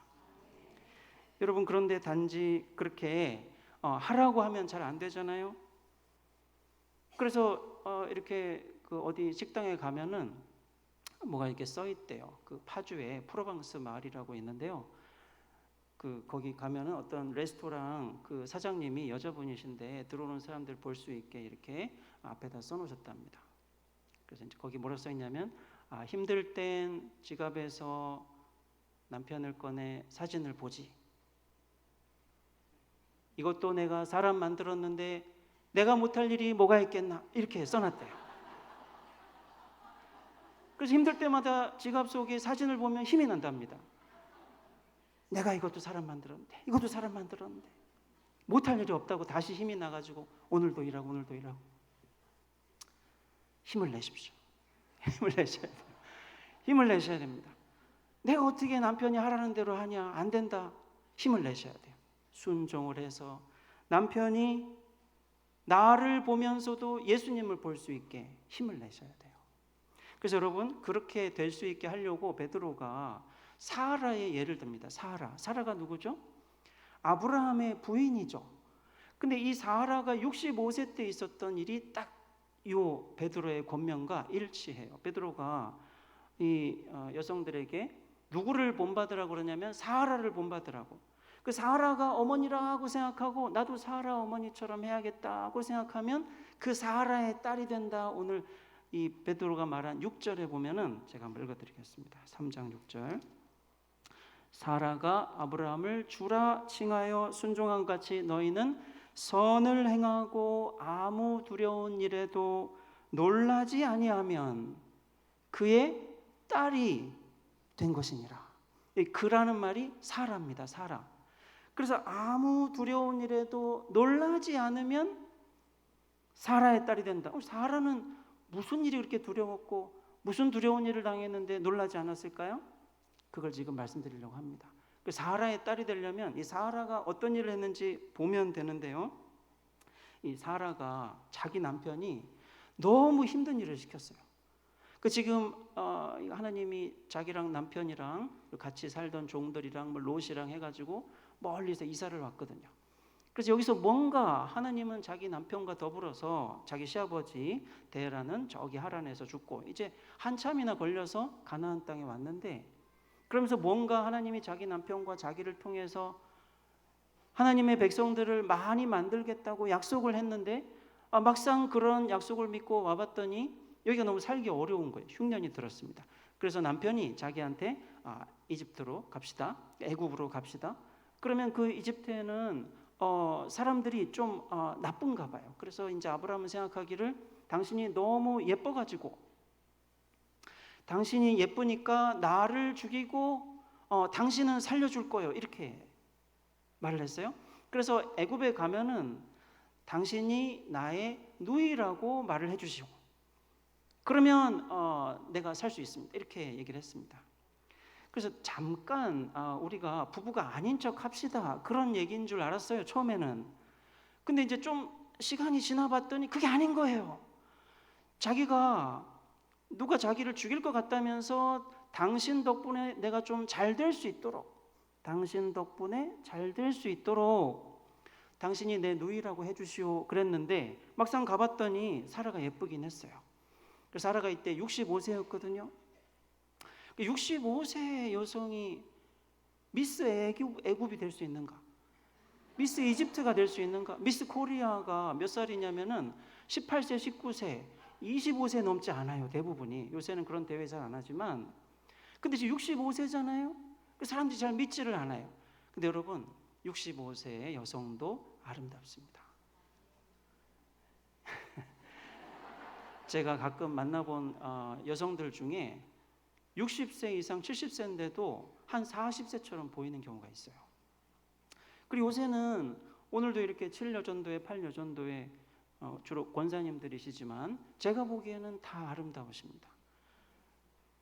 여러분, 그런데 단지 그렇게 하라고 하면 잘 안 되잖아요. 그래서 이렇게 그 어디 식당에 가면은 뭐가 이렇게 써 있대요. 그 파주에 프로방스 마을이라고 있는데요. 그 거기 가면은 어떤 레스토랑 그 사장님이 여자분이신데 들어오는 사람들 볼 수 있게 이렇게 앞에다 써놓으셨답니다. 그래서 이제 거기 뭐라 써 있냐면 힘들 땐 지갑에서 남편을 꺼내 사진을 보지. 이것도 내가 사람 만들었는데 내가 못할 일이 뭐가 있겠나, 이렇게 써놨대요. 그래서 힘들 때마다 지갑 속에 사진을 보면 힘이 난답니다. 내가 이것도 사람 만들었는데, 이것도 사람 만들었는데 못할 일이 없다고 다시 힘이 나가지고 오늘도 일하고 오늘도 일하고. 힘을 내십시오. 힘을 내셔야 돼요. 힘을 내셔야 됩니다. 내가 어떻게 남편이 하라는 대로 하냐, 안 된다. 힘을 내셔야 돼요. 순종을 해서 남편이 나를 보면서도 예수님을 볼 수 있게 힘을 내셔야 돼요. 그래서 여러분, 그렇게 될 수 있게 하려고 베드로가 사라의 예를 듭니다. 사라가 누구죠? 아브라함의 부인이죠. 근데 이 사라가 65세 때 있었던 일이 딱 요 베드로의 권면과 일치해요. 베드로가 이 여성들에게 누구를 본받으라고 그러냐면 사라를 본받으라고. 그 사라가 어머니라고 생각하고 나도 사라 어머니처럼 해야겠다고 생각하면 그 사라의 딸이 된다. 오늘 이 베드로가 말한 6절에 보면은 제가 한번 읽어드리겠습니다. 3장 6절. 사라가 아브라함을 주라 칭하여 순종한 같이 너희는 선을 행하고 아무 두려운 일에도 놀라지 아니하면 그의 딸이 된 것이니라. 이 그라는 말이 사라입니다. 사라. 그래서 아무 두려운 일에도 놀라지 않으면 사라의 딸이 된다. 사라는 무슨 일이 그렇게 두려웠고 무슨 두려운 일을 당했는데 놀라지 않았을까요? 그걸 지금 말씀드리려고 합니다. 그 사라의 딸이 되려면 이 사라가 어떤 일을 했는지 보면 되는데요. 이 사라가 자기 남편이 너무 힘든 일을 시켰어요. 그 지금 하나님이 자기랑 남편이랑 같이 살던 종들이랑 롯이랑 해가지고 멀리서 이사를 왔거든요. 그래서 여기서 뭔가 하나님은 자기 남편과 더불어서 자기 시아버지 데라는 저기 하란에서 죽고 이제 한참이나 걸려서 가나안 땅에 왔는데, 그러면서 뭔가 하나님이 자기 남편과 자기를 통해서 하나님의 백성들을 많이 만들겠다고 약속을 했는데 막상 그런 약속을 믿고 와봤더니 여기가 너무 살기 어려운 거예요. 흉년이 들었습니다. 그래서 남편이 자기한테 이집트로 갑시다, 애굽으로 갑시다. 그러면 그 이집트에는 사람들이 좀 나쁜가 봐요. 그래서 이제 아브라함은 생각하기를 당신이 너무 예뻐가지고, 당신이 예쁘니까 나를 죽이고 당신은 살려줄 거예요, 이렇게 말을 했어요. 그래서 애굽에 가면은 당신이 나의 누이라고 말을 해주시고 그러면 내가 살 수 있습니다, 이렇게 얘기를 했습니다. 그래서 잠깐 우리가 부부가 아닌 척 합시다, 그런 얘기인 줄 알았어요, 처음에는. 근데 이제 좀 시간이 지나봤더니 그게 아닌 거예요. 자기가 누가 자기를 죽일 것 같다면서 당신 덕분에 내가 좀 잘 될 수 있도록, 당신 덕분에 잘 될 수 있도록 당신이 내 누이라고 해주시오 그랬는데 막상 가봤더니 사라가 예쁘긴 했어요. 그래서 사라가 이때 65세였거든요 65세 여성이 미스 애굽이 될 수 있는가? 미스 이집트가 될 수 있는가? 미스 코리아가 몇 살이냐면은 18세, 19세, 25세 넘지 않아요, 대부분이. 요새는 그런 대회 잘 안 하지만. 근데 지금 65세잖아요. 그 사람들이 잘 믿지를 않아요. 근데 여러분, 65세의 여성도 아름답습니다. 제가 가끔 만나본 여성들 중에 60세 이상 70세인데도 한 40세처럼 보이는 경우가 있어요. 그리고 요새는 오늘도 이렇게 7여전도회, 8여전도회 주로 권사님들이시지만 제가 보기에는 다 아름다우십니다.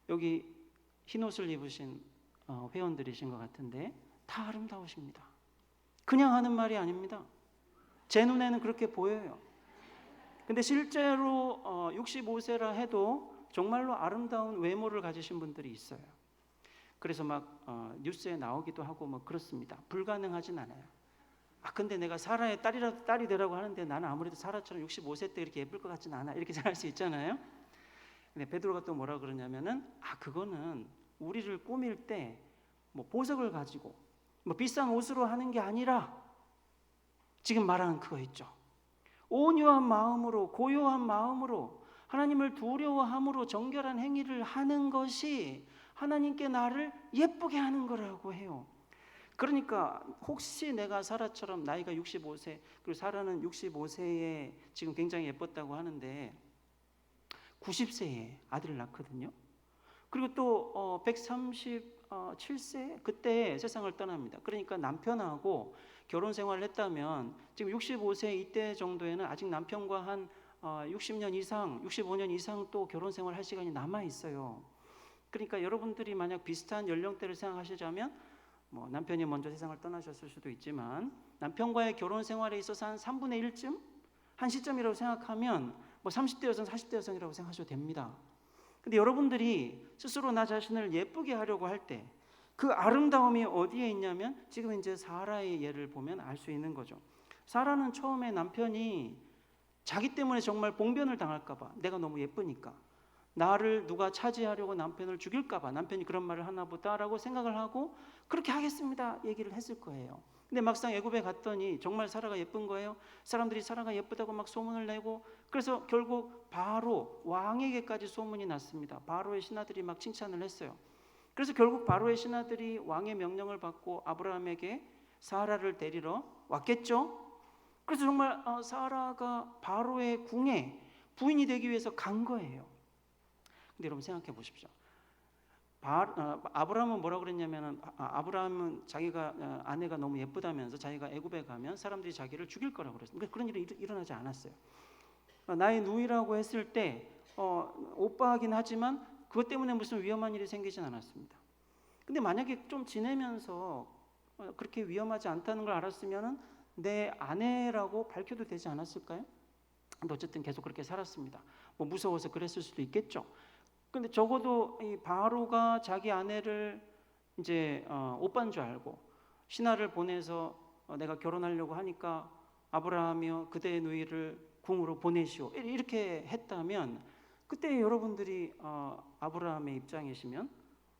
여기 흰 옷을 입으신 회원들이신 것 같은데 다 아름다우십니다. 그냥 하는 말이 아닙니다. 제 눈에는 그렇게 보여요. 근데 실제로 65세라 해도 정말로 아름다운 외모를 가지신 분들이 있어요. 그래서 막 뉴스에 나오기도 하고 뭐 그렇습니다. 불가능하진 않아요. 근데 내가 사라의 딸이 되라고 하는데 나는 아무래도 사라처럼 65세 때 이렇게 예쁠 것 같진 않아, 이렇게 생각할 수 있잖아요. 근데 베드로가 또 뭐라 그러냐면은 그거는 우리를 꾸밀 때 뭐 보석을 가지고 뭐 비싼 옷으로 하는 게 아니라 지금 말하는 그거 있죠. 온유한 마음으로, 고요한 마음으로, 하나님을 두려워함으로 정결한 행위를 하는 것이 하나님께 나를 예쁘게 하는 거라고 해요. 그러니까 혹시 내가 사라처럼 나이가 65세, 그리고 사라는 65세에 지금 굉장히 예뻤다고 하는데 90세에 아들을 낳거든요. 그리고 또 137세 그때 세상을 떠납니다. 그러니까 남편하고 결혼 생활을 했다면 지금 65세 이때 정도에는 아직 남편과 한 60년 이상, 65년 이상 또 결혼 생활할 시간이 남아 있어요. 그러니까 여러분들이 만약 비슷한 연령대를 생각하시자면 뭐 남편이 먼저 세상을 떠나셨을 수도 있지만 남편과의 결혼 생활에 있어서 한 3분의 1쯤 한 시점이라고 생각하면 뭐 30대 여성, 40대 여성이라고 생각하셔도 됩니다. 근데 여러분들이 스스로 나 자신을 예쁘게 하려고 할 때 그 아름다움이 어디에 있냐면 지금 이제 사라의 예를 보면 알 수 있는 거죠. 사라는 처음에 남편이 자기 때문에 정말 봉변을 당할까 봐, 내가 너무 예쁘니까 나를 누가 차지하려고 남편을 죽일까 봐 남편이 그런 말을 하나 보다라고 생각을 하고 그렇게 하겠습니다 얘기를 했을 거예요. 근데 막상 애굽에 갔더니 정말 사라가 예쁜 거예요. 사람들이 사라가 예쁘다고 막 소문을 내고, 그래서 결국 바로 왕에게까지 소문이 났습니다. 바로의 신하들이 막 칭찬을 했어요. 그래서 결국 바로의 신하들이 왕의 명령을 받고 아브라함에게 사라를 데리러 왔겠죠. 그래서 정말 사라가 바로의 궁에 부인이 되기 위해서 간 거예요. 근데 여러분 생각해 보십시오. 아브라함은 뭐라 그랬냐면은 아브라함은 자기가 아내가 너무 예쁘다면서 자기가 애굽에 가면 사람들이 자기를 죽일 거라고 그랬어요. 그러니까 그런 일이 일어나지 않았어요. 나의 누이라고 했을 때 오빠하긴 하지만 그것 때문에 무슨 위험한 일이 생기진 않았습니다. 근데 만약에 좀 지내면서 그렇게 위험하지 않다는 걸 알았으면은 내 아내라고 밝혀도 되지 않았을까요? 근데 어쨌든 계속 그렇게 살았습니다. 뭐 무서워서 그랬을 수도 있겠죠. 근데 적어도 이 바로가 자기 아내를 이제 오빠인 줄 알고 신하를 보내서 내가 결혼하려고 하니까 아브라함이여 그대의 누이를 궁으로 보내시오 이렇게 했다면 그때 여러분들이 아브라함의 입장이시면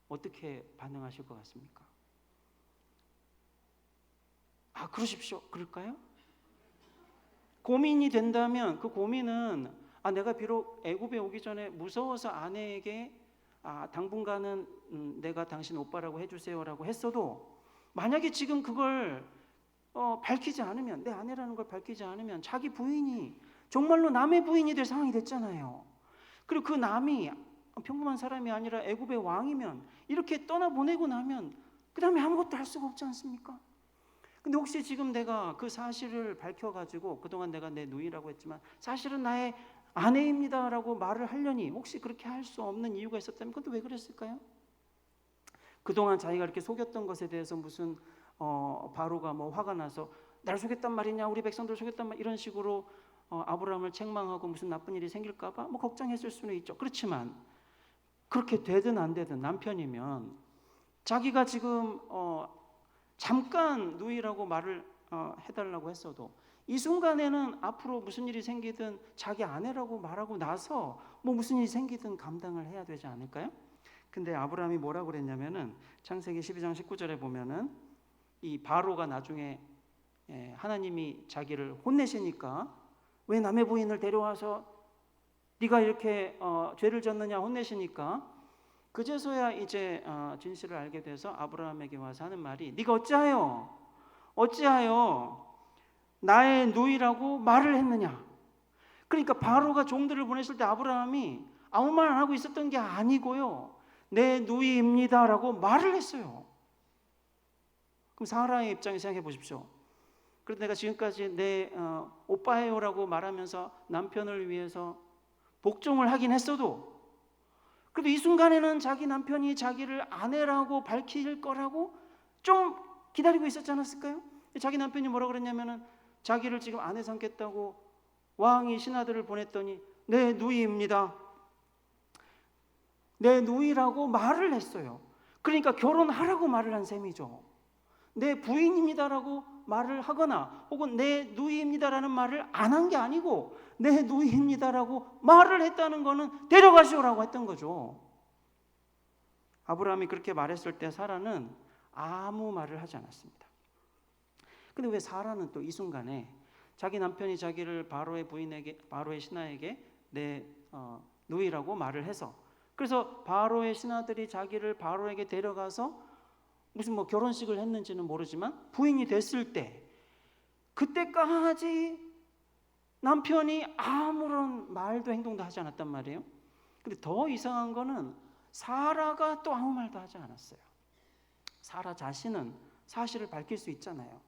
어떻게 반응하실 것 같습니까? 그러십시오. 그럴까요? 고민이 된다면 그 고민은 내가 비록 애굽에 오기 전에 무서워서 아내에게 당분간은 내가 당신 오빠라고 해주세요라고 했어도 만약에 지금 그걸 밝히지 않으면 내 아내라는 걸 밝히지 않으면 자기 부인이 정말로 남의 부인이 될 상황이 됐잖아요. 그리고 그 남이 평범한 사람이 아니라 애굽의 왕이면 이렇게 떠나보내고 나면 그 다음에 아무것도 할 수가 없지 않습니까? 근데 혹시 지금 내가 그 사실을 밝혀가지고 그동안 내가 내 누이라고 했지만 사실은 나의 아내입니다라고 말을 하려니 혹시 그렇게 할 수 없는 이유가 있었다면 그것도 왜 그랬을까요? 그동안 자기가 이렇게 속였던 것에 대해서 무슨 바로가 뭐 화가 나서 날 속였단 말이냐 우리 백성들 속였단 말 이런 식으로 아브라함을 책망하고 무슨 나쁜 일이 생길까 봐 뭐 걱정했을 수는 있죠. 그렇지만 그렇게 되든 안 되든 남편이면 자기가 지금 잠깐 누이라고 말을 해달라고 했어도 이 순간에는 앞으로 무슨 일이 생기든 자기 아내라고 말하고 나서 뭐 무슨 일이 생기든 감당을 해야 되지 않을까요? 근데 아브라함이 뭐라고 그랬냐면은 창세기 12장 19절에 보면은 이 바로가 나중에 하나님이 자기를 혼내시니까 왜 남의 부인을 데려와서 네가 이렇게 죄를 졌느냐 혼내시니까 그제서야 이제 진실을 알게 돼서 아브라함에게 와서 하는 말이 네가 어찌하여 나의 누이라고 말을 했느냐. 그러니까 바로가 종들을 보냈을 때 아브라함이 아무 말 안 하고 있었던 게 아니고요 내 누이입니다라고 말을 했어요. 그럼 사라의 입장에 생각해 보십시오. 그래도 내가 지금까지 내 오빠예요라고 말하면서 남편을 위해서 복종을 하긴 했어도 그래도 이 순간에는 자기 남편이 자기를 아내라고 밝힐 거라고 좀 기다리고 있었지 않았을까요? 자기 남편이 뭐라 그랬냐면은 자기를 지금 아내 삼겠다고 왕이 신하들을 보냈더니 내 누이입니다. 내 누이라고 말을 했어요. 그러니까 결혼하라고 말을 한 셈이죠. 내 부인입니다라고 말을 하거나 혹은 내 누이입니다라는 말을 안 한 게 아니고 내 누이입니다라고 말을 했다는 거는 데려가시오라고 했던 거죠. 아브라함이 그렇게 말했을 때 사라는 아무 말을 하지 않았습니다. 근데 왜 사라는 또 이 순간에 자기 남편이 자기를 바로의 부인에게 바로의 신하에게 내 누이라고 말을 해서 그래서 바로의 신하들이 자기를 바로에게 데려가서 무슨 뭐 결혼식을 했는지는 모르지만 부인이 됐을 때 그때까지 남편이 아무런 말도 행동도 하지 않았단 말이에요. 근데 더 이상한 거는 사라가 또 아무 말도 하지 않았어요. 사라 자신은 사실을 밝힐 수 있잖아요.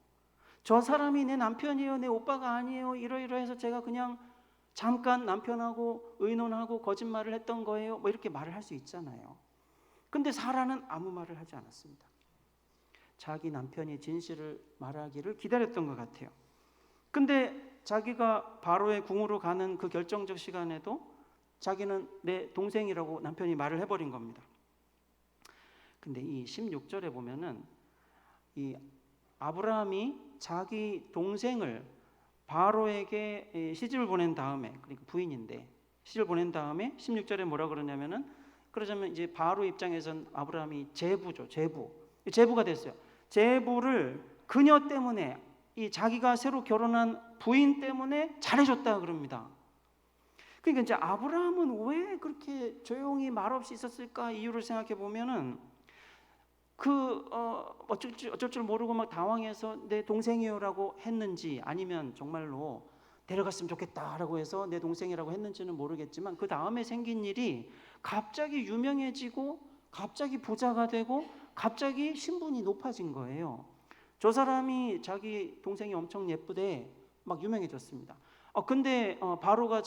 저 사람이 내 남편이에요, 내 오빠가 아니에요, 이러이러해서 제가 그냥 잠깐 남편하고 의논하고 거짓말을 했던 거예요, 뭐 이렇게 말을 할 수 있잖아요. 근데 사라는 아무 말을 하지 않았습니다. 자기 남편이 진실을 말하기를 기다렸던 것 같아요. 근데 자기가 바로의 궁으로 가는 그 결정적 시간에도 자기는 내 동생이라고 남편이 말을 해버린 겁니다. 근데 이 16절에 보면은 이 아브라함이 자기 동생을 바로에게 시집을 보낸 다음에 그러니까 부인인데 시집을 보낸 다음에 16절에 뭐라 그러냐면은 그러자면 이제 바로 입장에선 아브라함이 제부가 됐어요. 제부를 그녀 때문에 이 자기가 새로 결혼한 부인 때문에 잘해줬다 그럽니다. 그러니까 이제 아브라함은 왜 그렇게 조용히 말없이 있었을까 이유를 생각해 보면은 어쩔 줄 모르고 막 당황해서 내 동생이요라고 했는지 아니면 정말로 데려갔으면 좋겠다라고 해서 내 동생이라고 했는지는 모르겠지만 그 다음에 생긴 일이 갑자기 유명해지고 갑자기 부자가 되고 갑자기 신분이 높아진 거예요. 저 사람이 자기 동생이 엄청 예쁘대 막 유명해졌습니다. 근데 바로가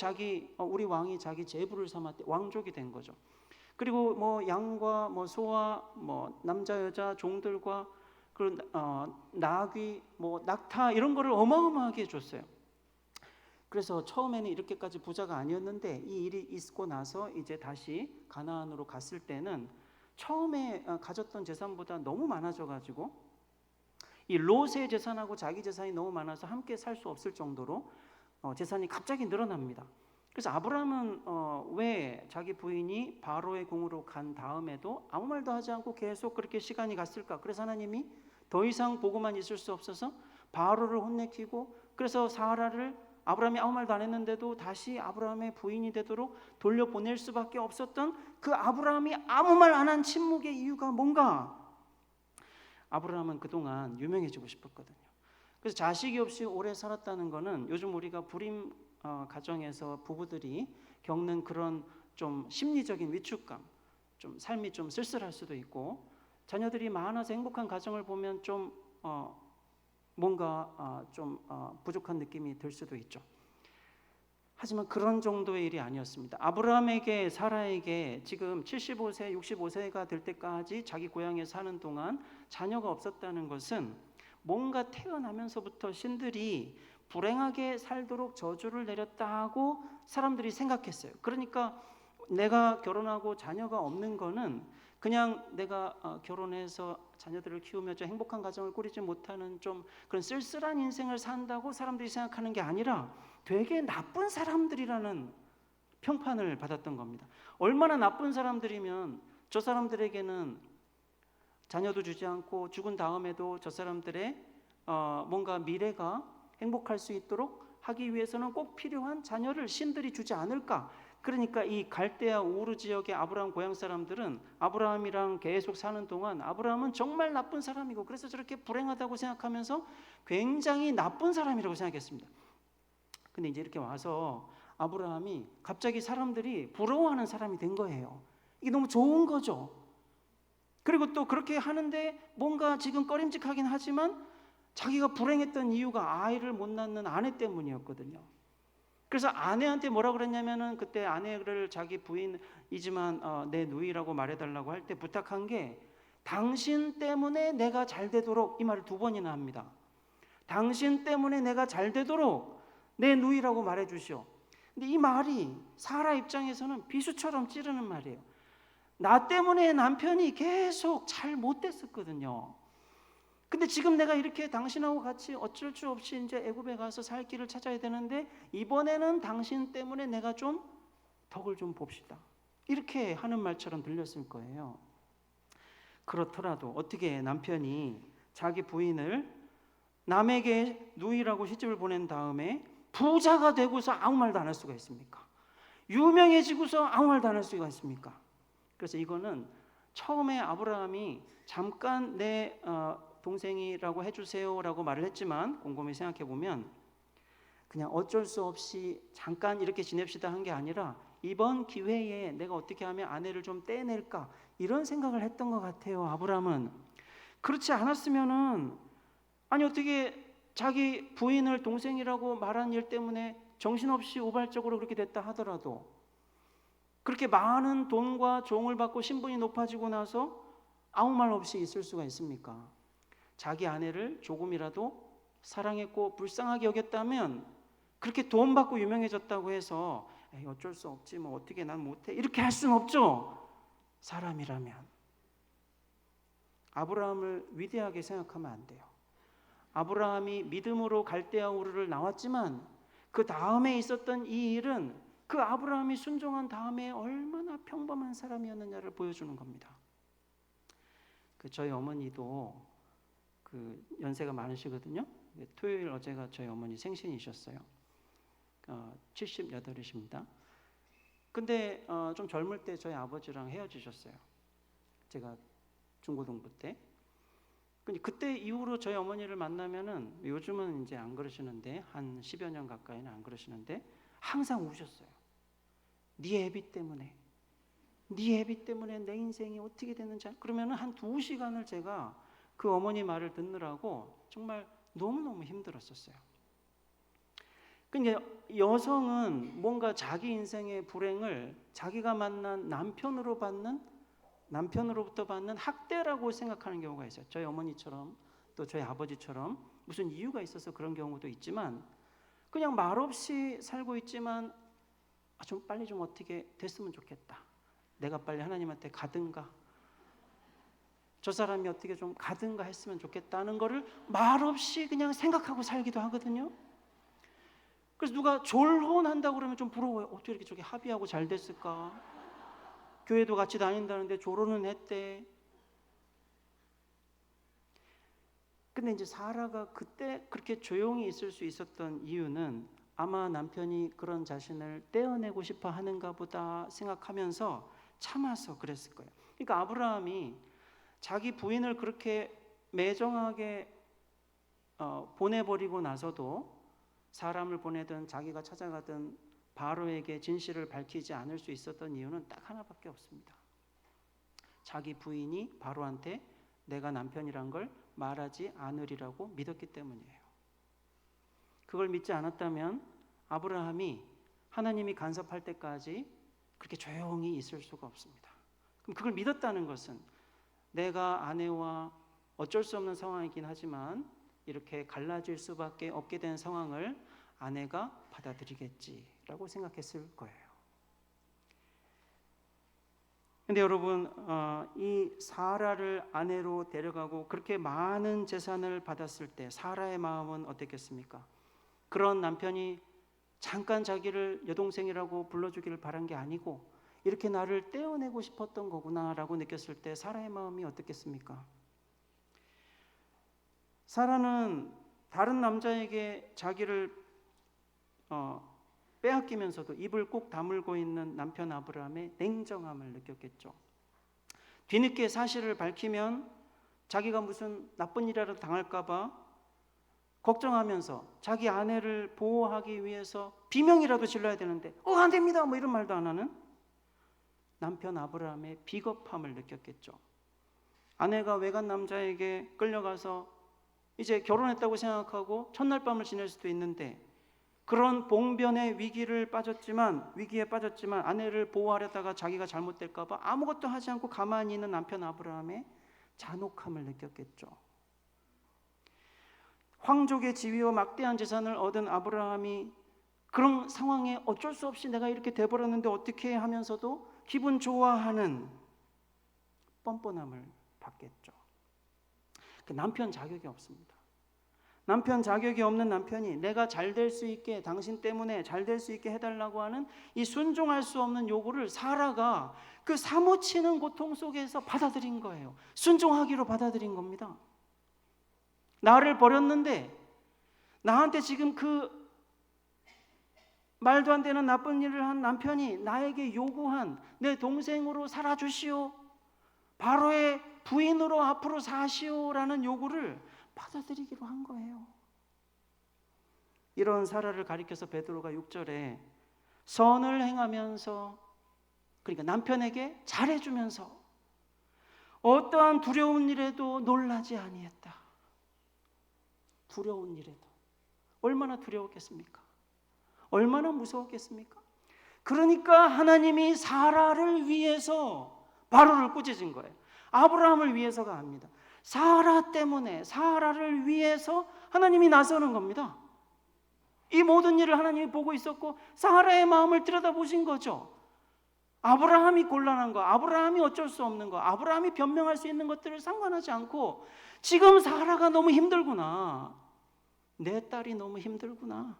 우리 왕이 자기 제부를 삼았대. 왕족이 된 거죠. 그리고 뭐 양과 뭐 소와 뭐 남자 여자 종들과 그 나귀 뭐 낙타 이런 거를 어마어마하게 해줬어요. 그래서 처음에는 이렇게까지 부자가 아니었는데 이 일이 있고 나서 이제 다시 가나안으로 갔을 때는 처음에 가졌던 재산보다 너무 많아져가지고 이 롯의 재산하고 자기 재산이 너무 많아서 함께 살 수 없을 정도로 재산이 갑자기 늘어납니다. 그래서 아브라함은 왜 자기 부인이 바로의 궁으로 간 다음에도 아무 말도 하지 않고 계속 그렇게 시간이 갔을까? 그래서 하나님이 더 이상 보고만 있을 수 없어서 바로를 혼내키고 그래서 사라를 아브라함이 아무 말도 안 했는데도 다시 아브라함의 부인이 되도록 돌려보낼 수밖에 없었던 그 아브라함이 아무 말 안 한 침묵의 이유가 뭔가? 아브라함은 그동안 유명해지고 싶었거든요. 그래서 자식이 없이 오래 살았다는 거는 요즘 우리가 불임 가정에서 부부들이 겪는 그런 좀 심리적인 위축감, 좀 삶이 좀 쓸쓸할 수도 있고 자녀들이 많아서 행복한 가정을 보면 좀 뭔가 좀 부족한 느낌이 들 수도 있죠. 하지만 그런 정도의 일이 아니었습니다. 아브라함에게 사라에게 지금 75세, 65세가 될 때까지 자기 고향에 사는 동안 자녀가 없었다는 것은 뭔가 태어나면서부터 신들이 불행하게 살도록 저주를 내렸다고 사람들이 생각했어요. 그러니까 내가 결혼하고 자녀가 없는 거는 그냥 내가 결혼해서 자녀들을 키우며 좀 행복한 가정을 꾸리지 못하는 좀 그런 쓸쓸한 인생을 산다고 사람들이 생각하는 게 아니라 되게 나쁜 사람들이라는 평판을 받았던 겁니다. 얼마나 나쁜 사람들이면 저 사람들에게는 자녀도 주지 않고 죽은 다음에도 저 사람들의 뭔가 미래가 행복할 수 있도록 하기 위해서는 꼭 필요한 자녀를 신들이 주지 않을까? 그러니까 이 갈대아 우르 지역의 아브라함 고향 사람들은 아브라함이랑 계속 사는 동안 아브라함은 정말 나쁜 사람이고 그래서 저렇게 불행하다고 생각하면서 굉장히 나쁜 사람이라고 생각했습니다. 근데 이제 이렇게 와서 아브라함이 갑자기 사람들이 부러워하는 사람이 된 거예요. 이게 너무 좋은 거죠. 그리고 또 그렇게 하는데 뭔가 지금 꺼림직하긴 하지만 자기가 불행했던 이유가 아이를 못 낳는 아내 때문이었거든요. 그래서 아내한테 뭐라 그랬냐면은 그때 아내를 자기 부인이지만 내 누이라고 말해달라고 할 때 부탁한 게 당신 때문에 내가 잘 되도록 이 말을 2번이나 합니다. 당신 때문에 내가 잘 되도록 내 누이라고 말해주시오. 근데 이 말이 사라 입장에서는 비수처럼 찌르는 말이에요. 나 때문에 남편이 계속 잘 못 됐었거든요. 근데 지금 내가 이렇게 당신하고 같이 어쩔 수 없이 이제 애굽에 가서 살 길을 찾아야 되는데 이번에는 당신 때문에 내가 좀 덕을 좀 봅시다. 이렇게 하는 말처럼 들렸을 거예요. 그렇더라도 어떻게 남편이 자기 부인을 남에게 누이라고 시집을 보낸 다음에 부자가 되고서 아무 말도 안 할 수가 있습니까? 유명해지고서 아무 말도 안 할 수가 있습니까? 그래서 이거는 처음에 아브라함이 잠깐 내 동생이라고 해주세요라고 말을 했지만 곰곰이 생각해 보면 그냥 어쩔 수 없이 잠깐 이렇게 지냅시다 한 게 아니라 이번 기회에 내가 어떻게 하면 아내를 좀 떼낼까 이런 생각을 했던 것 같아요. 아브라함은. 그렇지 않았으면은 아니 어떻게 자기 부인을 동생이라고 말한 일 때문에 정신없이 우발적으로 그렇게 됐다 하더라도 그렇게 많은 돈과 종을 받고 신분이 높아지고 나서 아무 말 없이 있을 수가 있습니까? 자기 아내를 조금이라도 사랑했고 불쌍하게 여겼다면 그렇게 돈 받고 유명해졌다고 해서 에이, 어쩔 수 없지 뭐 어떻게 난 못해 이렇게 할 수는 없죠. 사람이라면. 아브라함을 위대하게 생각하면 안 돼요. 아브라함이 믿음으로 갈대아 우르를 나왔지만 그 다음에 있었던 이 일은 그 아브라함이 순종한 다음에 얼마나 평범한 사람이었느냐를 보여주는 겁니다. 저희 어머니도 연세가 많으시거든요. 토요일 어제가 저희 어머니 생신이셨어요. 78이십니다. 근데 좀 젊을 때 저희 아버지랑 헤어지셨어요. 제가 중고등부 때. 근데 그때 이후로 저희 어머니를 만나면은 요즘은 이제 안 그러시는데 한 10여 년 가까이는 안 그러시는데 항상 우셨어요. 네 애비 때문에. 네 애비 때문에 내 인생이 어떻게 됐는지 그러면은 한 2시간을 제가 그 어머니 말을 듣느라고 정말 너무너무 힘들었었어요. 근데 여성은 뭔가 자기 인생의 불행을 자기가 만난 남편으로부터 받는 학대라고 생각하는 경우가 있어요. 저희 어머니처럼 또 저희 아버지처럼 무슨 이유가 있어서 그런 경우도 있지만 그냥 말없이 살고 있지만 좀 빨리 좀 어떻게 됐으면 좋겠다. 내가 빨리 하나님한테 가든가 저 사람이 어떻게 좀 가든가 했으면 좋겠다는 거를 말없이 그냥 생각하고 살기도 하거든요. 그래서 누가 졸혼한다고 그러면 좀 부러워요. 어떻게 이렇게 저게 합의하고 잘 됐을까? 교회도 같이 다닌다는데 졸혼은 했대. 근데 이제 사라가 그때 그렇게 조용히 있을 수 있었던 이유는 아마 남편이 그런 자신을 떼어내고 싶어 하는가 보다 생각하면서 참아서 그랬을 거예요. 그러니까 아브라함이 자기 부인을 그렇게 매정하게 보내버리고 나서도 사람을 보내든 자기가 찾아가든 바로에게 진실을 밝히지 않을 수 있었던 이유는 딱 하나밖에 없습니다. 자기 부인이 바로한테 내가 남편이란 걸 말하지 않으리라고 믿었기 때문이에요. 그걸 믿지 않았다면 아브라함이 하나님이 간섭할 때까지 그렇게 조용히 있을 수가 없습니다. 그럼 그걸 믿었다는 것은 내가 아내와 어쩔 수 없는 상황이긴 하지만 이렇게 갈라질 수밖에 없게 된 상황을 아내가 받아들이겠지라고 생각했을 거예요. 근데 여러분 이 사라를 아내로 데려가고 그렇게 많은 재산을 받았을 때 사라의 마음은 어땠겠습니까? 그런 남편이 잠깐 자기를 여동생이라고 불러주기를 바란 게 아니고 이렇게 나를 떼어내고 싶었던 거구나라고 느꼈을 때 사라의 마음이 어떻겠습니까? 사라는 다른 남자에게 자기를 빼앗기면서도 입을 꼭 다물고 있는 남편 아브라함의 냉정함을 느꼈겠죠. 뒤늦게 사실을 밝히면 자기가 무슨 나쁜 일이라도 당할까 봐 걱정하면서 자기 아내를 보호하기 위해서 비명이라도 질러야 되는데 안 됩니다 뭐 이런 말도 안 하는 남편 아브라함의 비겁함을 느꼈겠죠. 아내가 외간 남자에게 끌려가서 이제 결혼했다고 생각하고 첫날 밤을 지낼 수도 있는데 그런 봉변의 위기에 빠졌지만 아내를 보호하려다가 자기가 잘못될까 봐 아무것도 하지 않고 가만히 있는 남편 아브라함의 잔혹함을 느꼈겠죠. 황족의 지위와 막대한 재산을 얻은 아브라함이 그런 상황에 어쩔 수 없이 내가 이렇게 돼버렸는데 어떻게 하면서도 기분 좋아하는 뻔뻔함을 받겠죠. 남편 자격이 없습니다. 남편 자격이 없는 남편이 내가 잘 될 수 있게 당신 때문에 잘 될 수 있게 해달라고 하는 이 순종할 수 없는 요구를 사라가 그 사무치는 고통 속에서 받아들인 거예요. 순종하기로 받아들인 겁니다. 나를 버렸는데 나한테 지금 그 말도 안 되는 나쁜 일을 한 남편이 나에게 요구한 내 동생으로 살아주시오, 바로의 부인으로 앞으로 사시오라는 요구를 받아들이기로 한 거예요. 이런 사라를 가리켜서 베드로가 6절에 선을 행하면서, 그러니까 남편에게 잘해주면서 어떠한 두려운 일에도 놀라지 아니했다. 두려운 일에도 얼마나 두려웠겠습니까? 얼마나 무서웠겠습니까? 그러니까 하나님이 사라를 위해서 바로를 꾸짖은 거예요. 아브라함을 위해서가 아닙니다. 사라 때문에, 사라를 위해서 하나님이 나서는 겁니다. 이 모든 일을 하나님이 보고 있었고 사라의 마음을 들여다보신 거죠. 아브라함이 곤란한 거, 아브라함이 어쩔 수 없는 거, 아브라함이 변명할 수 있는 것들을 상관하지 않고 지금 사라가 너무 힘들구나, 내 딸이 너무 힘들구나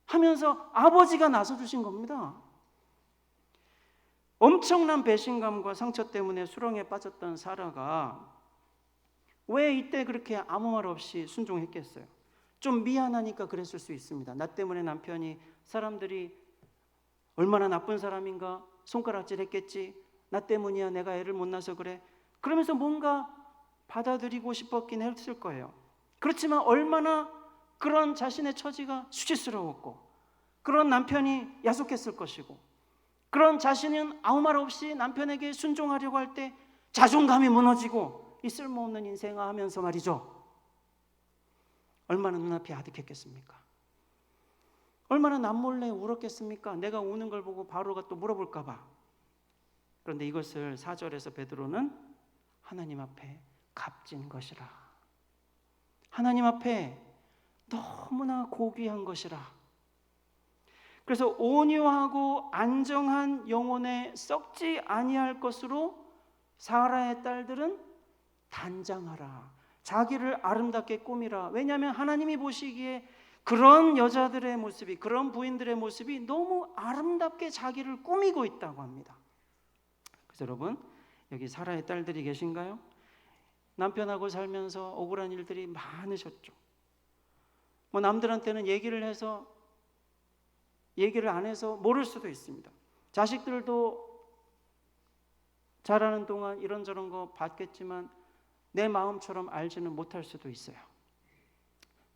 하면서 아버지가 나서주신 겁니다. 엄청난 배신감과 상처 때문에 수렁에 빠졌던 사라가 왜 이때 그렇게 아무 말 없이 순종했겠어요? 좀 미안하니까 그랬을 수 있습니다. 나 때문에 남편이, 사람들이 얼마나 나쁜 사람인가 손가락질 했겠지, 나 때문이야, 내가 애를 못 낳아서 그래, 그러면서 뭔가 받아들이고 싶었긴 했을 거예요. 그렇지만 얼마나 그런 자신의 처지가 수치스러웠고 그런 남편이 야속했을 것이고 그런 자신은 아무 말 없이 남편에게 순종하려고 할 때 자존감이 무너지고 이 쓸모없는 인생아 하면서 말이죠. 얼마나 눈앞이 아득했겠습니까? 얼마나 남몰래 울었겠습니까? 내가 우는 걸 보고 바로가 또 물어볼까 봐. 그런데 이것을 4절에서 베드로는 하나님 앞에 값진 것이라, 하나님 앞에 너무나 고귀한 것이라. 그래서 온유하고 안정한 영혼에 썩지 아니할 것으로 사라의 딸들은 단장하라, 자기를 아름답게 꾸미라. 왜냐하면 하나님이 보시기에 그런 여자들의 모습이, 그런 부인들의 모습이 너무 아름답게 자기를 꾸미고 있다고 합니다. 그래서 여러분, 여기 사라의 딸들이 계신가요? 남편하고 살면서 억울한 일들이 많으셨죠. 뭐 남들한테는 얘기를 안 해서 모를 수도 있습니다. 자식들도 자라는 동안 이런저런 거 봤겠지만 내 마음처럼 알지는 못할 수도 있어요.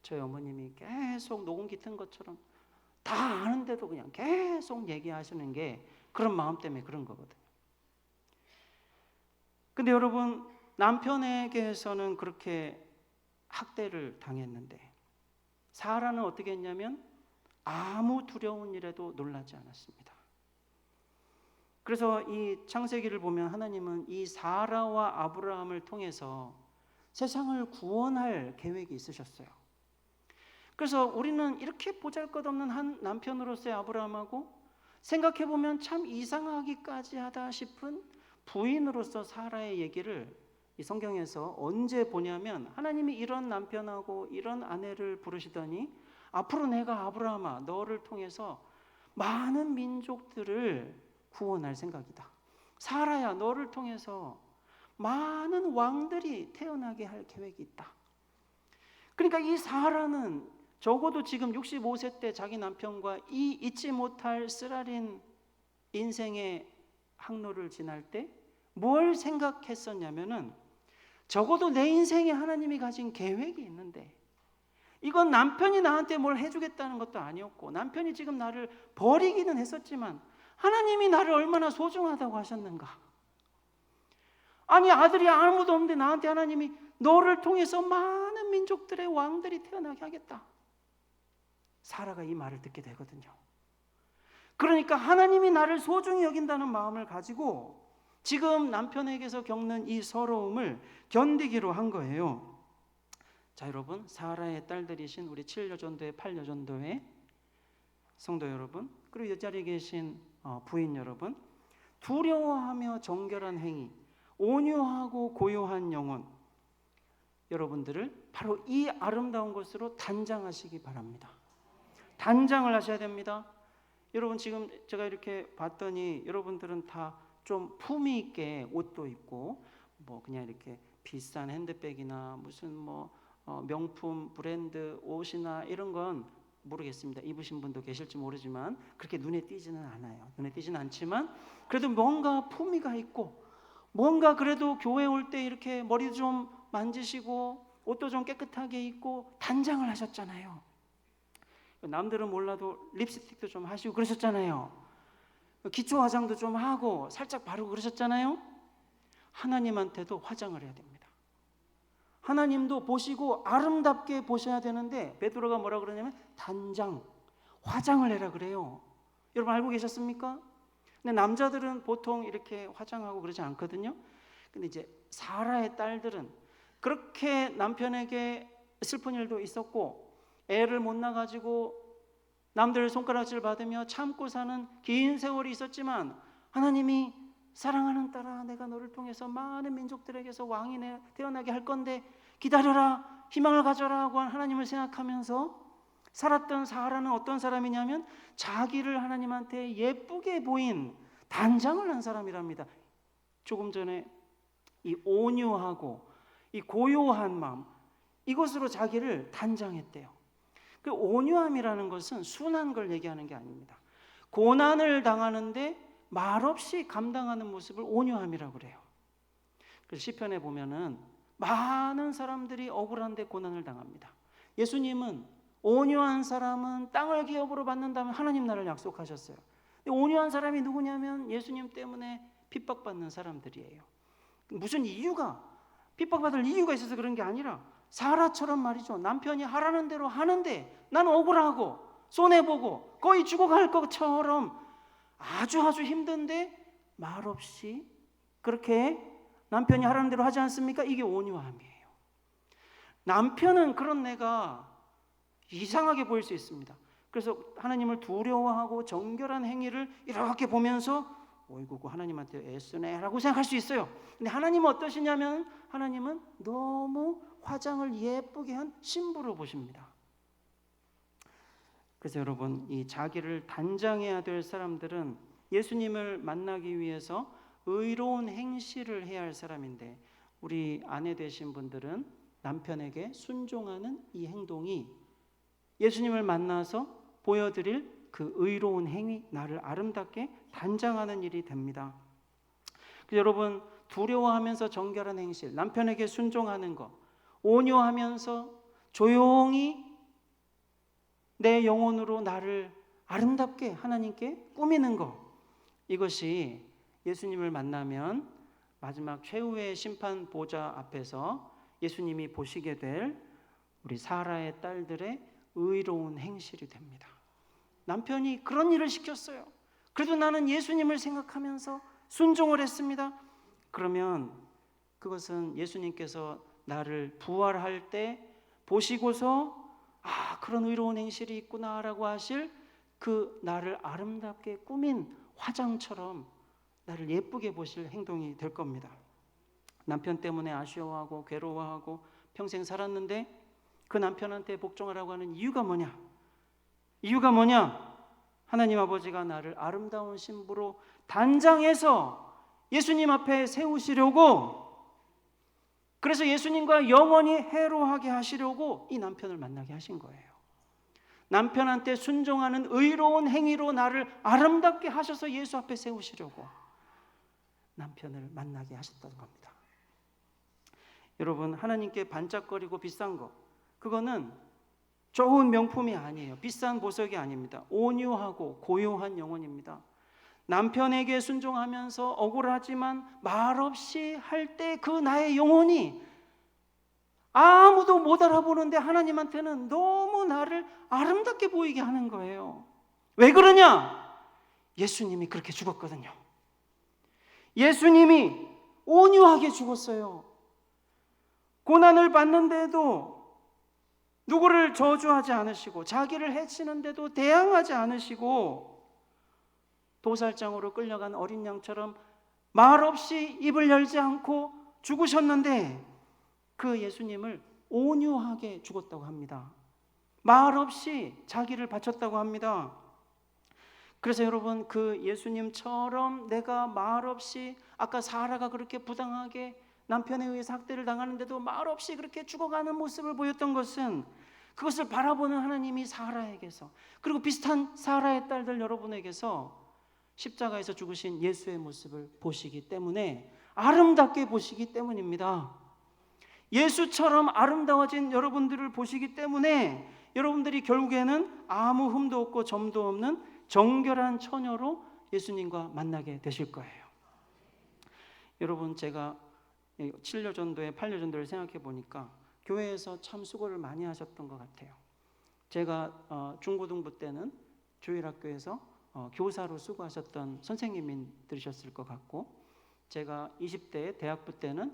저희 어머님이 계속 녹음기 튼 것처럼 다 아는데도 그냥 계속 얘기하시는 게 그런 마음 때문에 그런 거거든요. 근데 여러분, 남편에게서는 그렇게 학대를 당했는데 사라는 어떻게 했냐면 아무 두려운 일에도 놀라지 않았습니다. 그래서 이 창세기를 보면 하나님은 이 사라와 아브라함을 통해서 세상을 구원할 계획이 있으셨어요. 그래서 우리는 이렇게 보잘것없는 한 남편으로서의 아브라함하고 생각해보면 참 이상하기까지 하다 싶은 부인으로서 사라의 얘기를 이 성경에서 언제 보냐면 하나님이 이런 남편하고 이런 아내를 부르시더니 앞으로 내가 아브라함아 너를 통해서 많은 민족들을 구원할 생각이다. 사라야 너를 통해서 많은 왕들이 태어나게 할 계획이 있다. 그러니까 이 사라는 적어도 지금 65세 때 자기 남편과 이 잊지 못할 쓰라린 인생의 항로를 지날 때 뭘 생각했었냐면은 적어도 내 인생에 하나님이 가진 계획이 있는데 이건 남편이 나한테 뭘 해주겠다는 것도 아니었고 남편이 지금 나를 버리기는 했었지만 하나님이 나를 얼마나 소중하다고 하셨는가. 아니 아들이 아무도 없는데 나한테 하나님이 너를 통해서 많은 민족들의 왕들이 태어나게 하겠다. 사라가 이 말을 듣게 되거든요. 그러니까 하나님이 나를 소중히 여긴다는 마음을 가지고 지금 남편에게서 겪는 이 서러움을 견디기로 한 거예요. 자 여러분, 사라의 딸들이신 우리 7여전도회 8여전도회 성도 여러분, 그리고 이 자리에 계신 부인 여러분, 두려워하며 정결한 행위, 온유하고 고요한 영혼, 여러분들을 바로 이 아름다운 것으로 단장하시기 바랍니다. 단장을 하셔야 됩니다. 여러분 지금 제가 이렇게 봤더니 여러분들은 다 좀 품위 있게 옷도 입고 뭐 그냥 이렇게 비싼 핸드백이나 무슨 뭐 명품 브랜드 옷이나 이런 건 모르겠습니다. 입으신 분도 계실지 모르지만 그렇게 눈에 띄지는 않아요. 눈에 띄지는 않지만 그래도 뭔가 품위가 있고 뭔가 그래도 교회 올 때 이렇게 머리도 좀 만지시고 옷도 좀 깨끗하게 입고 단장을 하셨잖아요. 남들은 몰라도 립스틱도 좀 하시고 그러셨잖아요. 기초 화장도 좀 하고 살짝 바르고 그러셨잖아요. 하나님한테도 화장을 해야 됩니다. 하나님도 보시고 아름답게 보셔야 되는데 베드로가 뭐라 그러냐면 단장, 화장을 해라 그래요. 여러분 알고 계셨습니까? 근데 남자들은 보통 이렇게 화장하고 그러지 않거든요. 근데 이제 사라의 딸들은 그렇게 남편에게 슬픈 일도 있었고 애를 못 낳아가지고 남들 손가락질 받으며 참고 사는 긴 세월이 있었지만 하나님이 사랑하는 딸아 내가 너를 통해서 많은 민족들에게서 왕이 태어나게 할 건데 기다려라, 희망을 가져라 하고 하나님을 생각하면서 살았던 사라는 어떤 사람이냐면 자기를 하나님한테 예쁘게 보인 단장을 한 사람이랍니다. 조금 전에 이 온유하고 이 고요한 마음, 이것으로 자기를 단장했대요. 그 온유함이라는 것은 순한 걸 얘기하는 게 아닙니다. 고난을 당하는데 말없이 감당하는 모습을 온유함이라고 그래요. 그래서 시편에 보면은 많은 사람들이 억울한데 고난을 당합니다. 예수님은 온유한 사람은 땅을 기업으로 받는다면 하나님 나라를 약속하셨어요. 온유한 사람이 누구냐면 예수님 때문에 핍박받는 사람들이에요. 무슨 이유가, 핍박받을 이유가 있어서 그런 게 아니라 사라처럼 말이죠. 남편이 하라는 대로 하는데 난 억울하고 손해보고 거의 죽어갈 것처럼 아주 힘든데 말없이 그렇게 남편이 하라는 대로 하지 않습니까? 이게 온유함이에요. 남편은 그런 내가 이상하게 보일 수 있습니다. 그래서 하나님을 두려워하고 정결한 행위를 이렇게 보면서 어이구 하나님한테 애쓰네 라고 생각할 수 있어요. 근데 하나님은 어떠시냐면 하나님은 너무 화장을 예쁘게 한 신부로 보십니다. 그래서 여러분, 이 자기를 단장해야 될 사람들은 예수님을 만나기 위해서 의로운 행실을 해야 할 사람인데, 우리 아내 되신 분들은 남편에게 순종하는 이 행동이 예수님을 만나서 보여드릴 그 의로운 행위, 나를 아름답게 단장하는 일이 됩니다. 그래서 여러분, 두려워하면서 정결한 행실, 남편에게 순종하는 것, 온유하면서 조용히 내 영혼으로 나를 아름답게 하나님께 꾸미는 것, 이것이 예수님을 만나면 마지막 최후의 심판 보좌 앞에서 예수님이 보시게 될 우리 사라의 딸들의 의로운 행실이 됩니다. 남편이 그런 일을 시켰어요. 그래도 나는 예수님을 생각하면서 순종을 했습니다. 그러면 그것은 예수님께서 나를 부활할 때 보시고서 그런 의로운 행실이 있구나라고 하실 그 나를 아름답게 꾸민 화장처럼 나를 예쁘게 보실 행동이 될 겁니다. 남편 때문에 아쉬워하고 괴로워하고 평생 살았는데 그 남편한테 복종하라고 하는 이유가 뭐냐? 하나님 아버지가 나를 아름다운 신부로 단장해서 예수님 앞에 세우시려고, 그래서 예수님과 영원히 해로하게 하시려고 이 남편을 만나게 하신 거예요. 남편한테 순종하는 의로운 행위로 나를 아름답게 하셔서 예수 앞에 세우시려고 남편을 만나게 하셨다는 겁니다. 여러분, 하나님께 반짝거리고 비싼 거, 그거는 좋은 명품이 아니에요. 비싼 보석이 아닙니다. 온유하고 고요한 영혼입니다. 남편에게 순종하면서 억울하지만 말없이 할 때 그 나의 영혼이 아무도 못 알아보는데 하나님한테는 너무 나를 아름답게 보이게 하는 거예요. 왜 그러냐? 예수님이 그렇게 죽었거든요. 예수님이 온유하게 죽었어요. 고난을 받는데도 누구를 저주하지 않으시고, 자기를 해치는데도 대항하지 않으시고, 도살장으로 끌려간 어린 양처럼 말없이 입을 열지 않고 죽으셨는데 그 예수님을 온유하게 죽었다고 합니다. 말없이 자기를 바쳤다고 합니다. 그래서 여러분, 그 예수님처럼 내가 말없이, 아까 사라가 그렇게 부당하게 남편에 의해서 학대를 당하는데도 말없이 그렇게 죽어가는 모습을 보였던 것은, 그것을 바라보는 하나님이 사라에게서, 그리고 비슷한 사라의 딸들 여러분에게서 십자가에서 죽으신 예수의 모습을 보시기 때문에, 아름답게 보시기 때문입니다. 예수처럼 아름다워진 여러분들을 보시기 때문에 여러분들이 결국에는 아무 흠도 없고 점도 없는 정결한 처녀로 예수님과 만나게 되실 거예요. 여러분, 제가 7년 전도에 8년 전도를 생각해 보니까 교회에서 참 수고를 많이 하셨던 것 같아요. 제가 중고등부 때는 주일학교에서 교사로 수고하셨던 선생님들이셨을 것 같고, 제가 20대 대학부 때는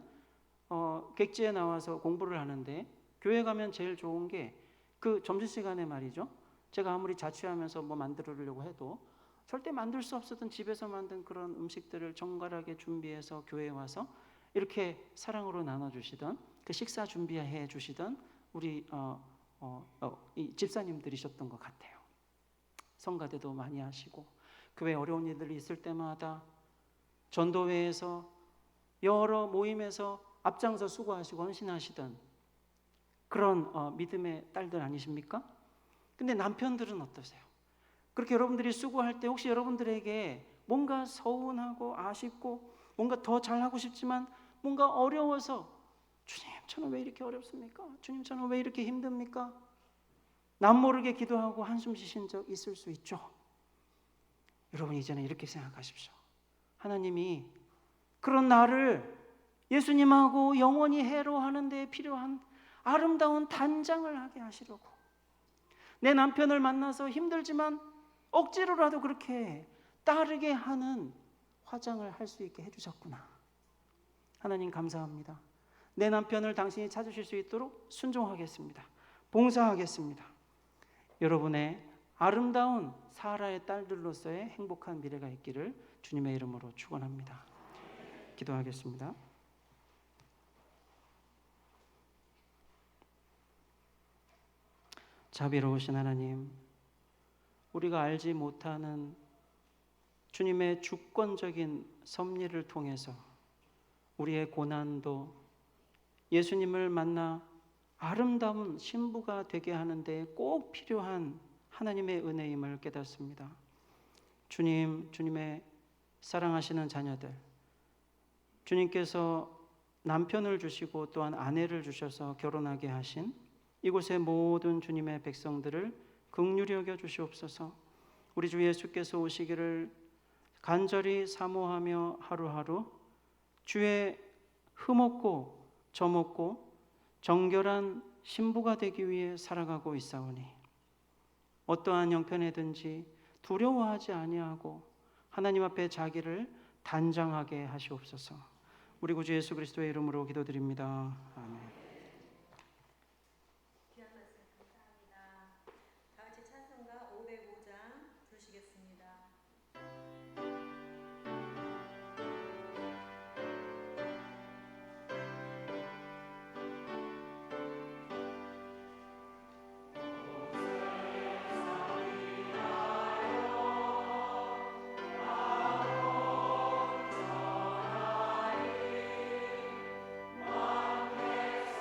객지에 나와서 공부를 하는데, 교회 가면 제일 좋은 게 그 점심시간에 말이죠, 제가 아무리 자취하면서 뭐 만들려고 해도 절대 만들 수 없었던 집에서 만든 그런 음식들을 정갈하게 준비해서 교회에 와서 이렇게 사랑으로 나눠주시던, 그 식사 준비해 주시던 우리 이 집사님들이셨던 것 같아요. 성가대도 많이 하시고, 교회 어려운 일들이 있을 때마다 전도회에서 여러 모임에서 앞장서 수고하시고 헌신하시던 그런 믿음의 딸들 아니십니까? 근데 남편들은 어떠세요? 그렇게 여러분들이 수고할 때 혹시 여러분들에게 뭔가 서운하고 아쉽고 뭔가 더 잘하고 싶지만 뭔가 어려워서, 주님 저는 왜 이렇게 어렵습니까? 주님 저는 왜 이렇게 힘듭니까? 남 모르게 기도하고 한숨 쉬신 적 있을 수 있죠. 여러분 이제는 이렇게 생각하십시오. 하나님이 그런 나를 예수님하고 영원히 해로하는 데 필요한 아름다운 단장을 하게 하시려고, 내 남편을 만나서 힘들지만 억지로라도 그렇게 따르게 하는 화장을 할 수 있게 해주셨구나. 하나님 감사합니다. 내 남편을 당신이 찾으실 수 있도록 순종하겠습니다. 봉사하겠습니다. 여러분의 아름다운 사라의 딸들로서의 행복한 미래가 있기를 주님의 이름으로 축원합니다. 기도하겠습니다. 자비로우신 하나님, 우리가 알지 못하는 주님의 주권적인 섭리를 통해서 우리의 고난도 예수님을 만나 아름다운 신부가 되게 하는데 꼭 필요한 하나님의 은혜임을 깨닫습니다. 주님, 주님의 사랑하시는 자녀들, 주님께서 남편을 주시고 또한 아내를 주셔서 결혼하게 하신 이곳의 모든 주님의 백성들을 긍휼히 여겨 주시옵소서. 우리 주 예수께서 오시기를 간절히 사모하며 하루하루 주의 흠없고 점없고 정결한 신부가 되기 위해 살아가고 있사오니 어떠한 형편이든지 두려워하지 아니하고 하나님 앞에 자기를 단장하게 하시옵소서. 우리 구주 예수 그리스도의 이름으로 기도드립니다. 아멘. 귀한 말씀 감사합니다. 다 같이 찬송가 505장 부르시겠습니다. 내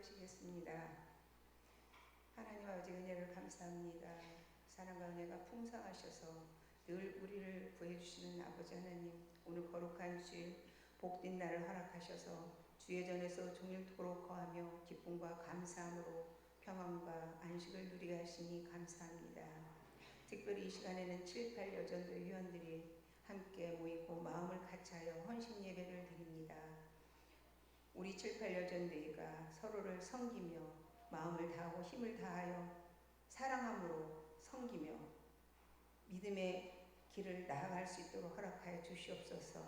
기도하시겠습니다. 하나님 아버지 은혜를 감사합니다. 사랑과 은혜가 풍성하셔서 늘 우리를 구해주시는 아버지 하나님, 오늘 거룩한 주일 복된 날을 허락하셔서 주의 전에서 종일토록 거하며 기쁨과 감사함으로 평안과 안식을 누리게 하시니 감사합니다. 특별히 이 시간에는 7, 8 여전도 회원들이 함께 모이고 마음을 같이하여 헌신 예배를 드립니다. 우리 7, 8 여전도회가 서로를 섬기며 마음을 다하고 힘을 다하여 사랑함으로 섬기며 믿음의 길을 나아갈 수 있도록 허락하여 주시옵소서.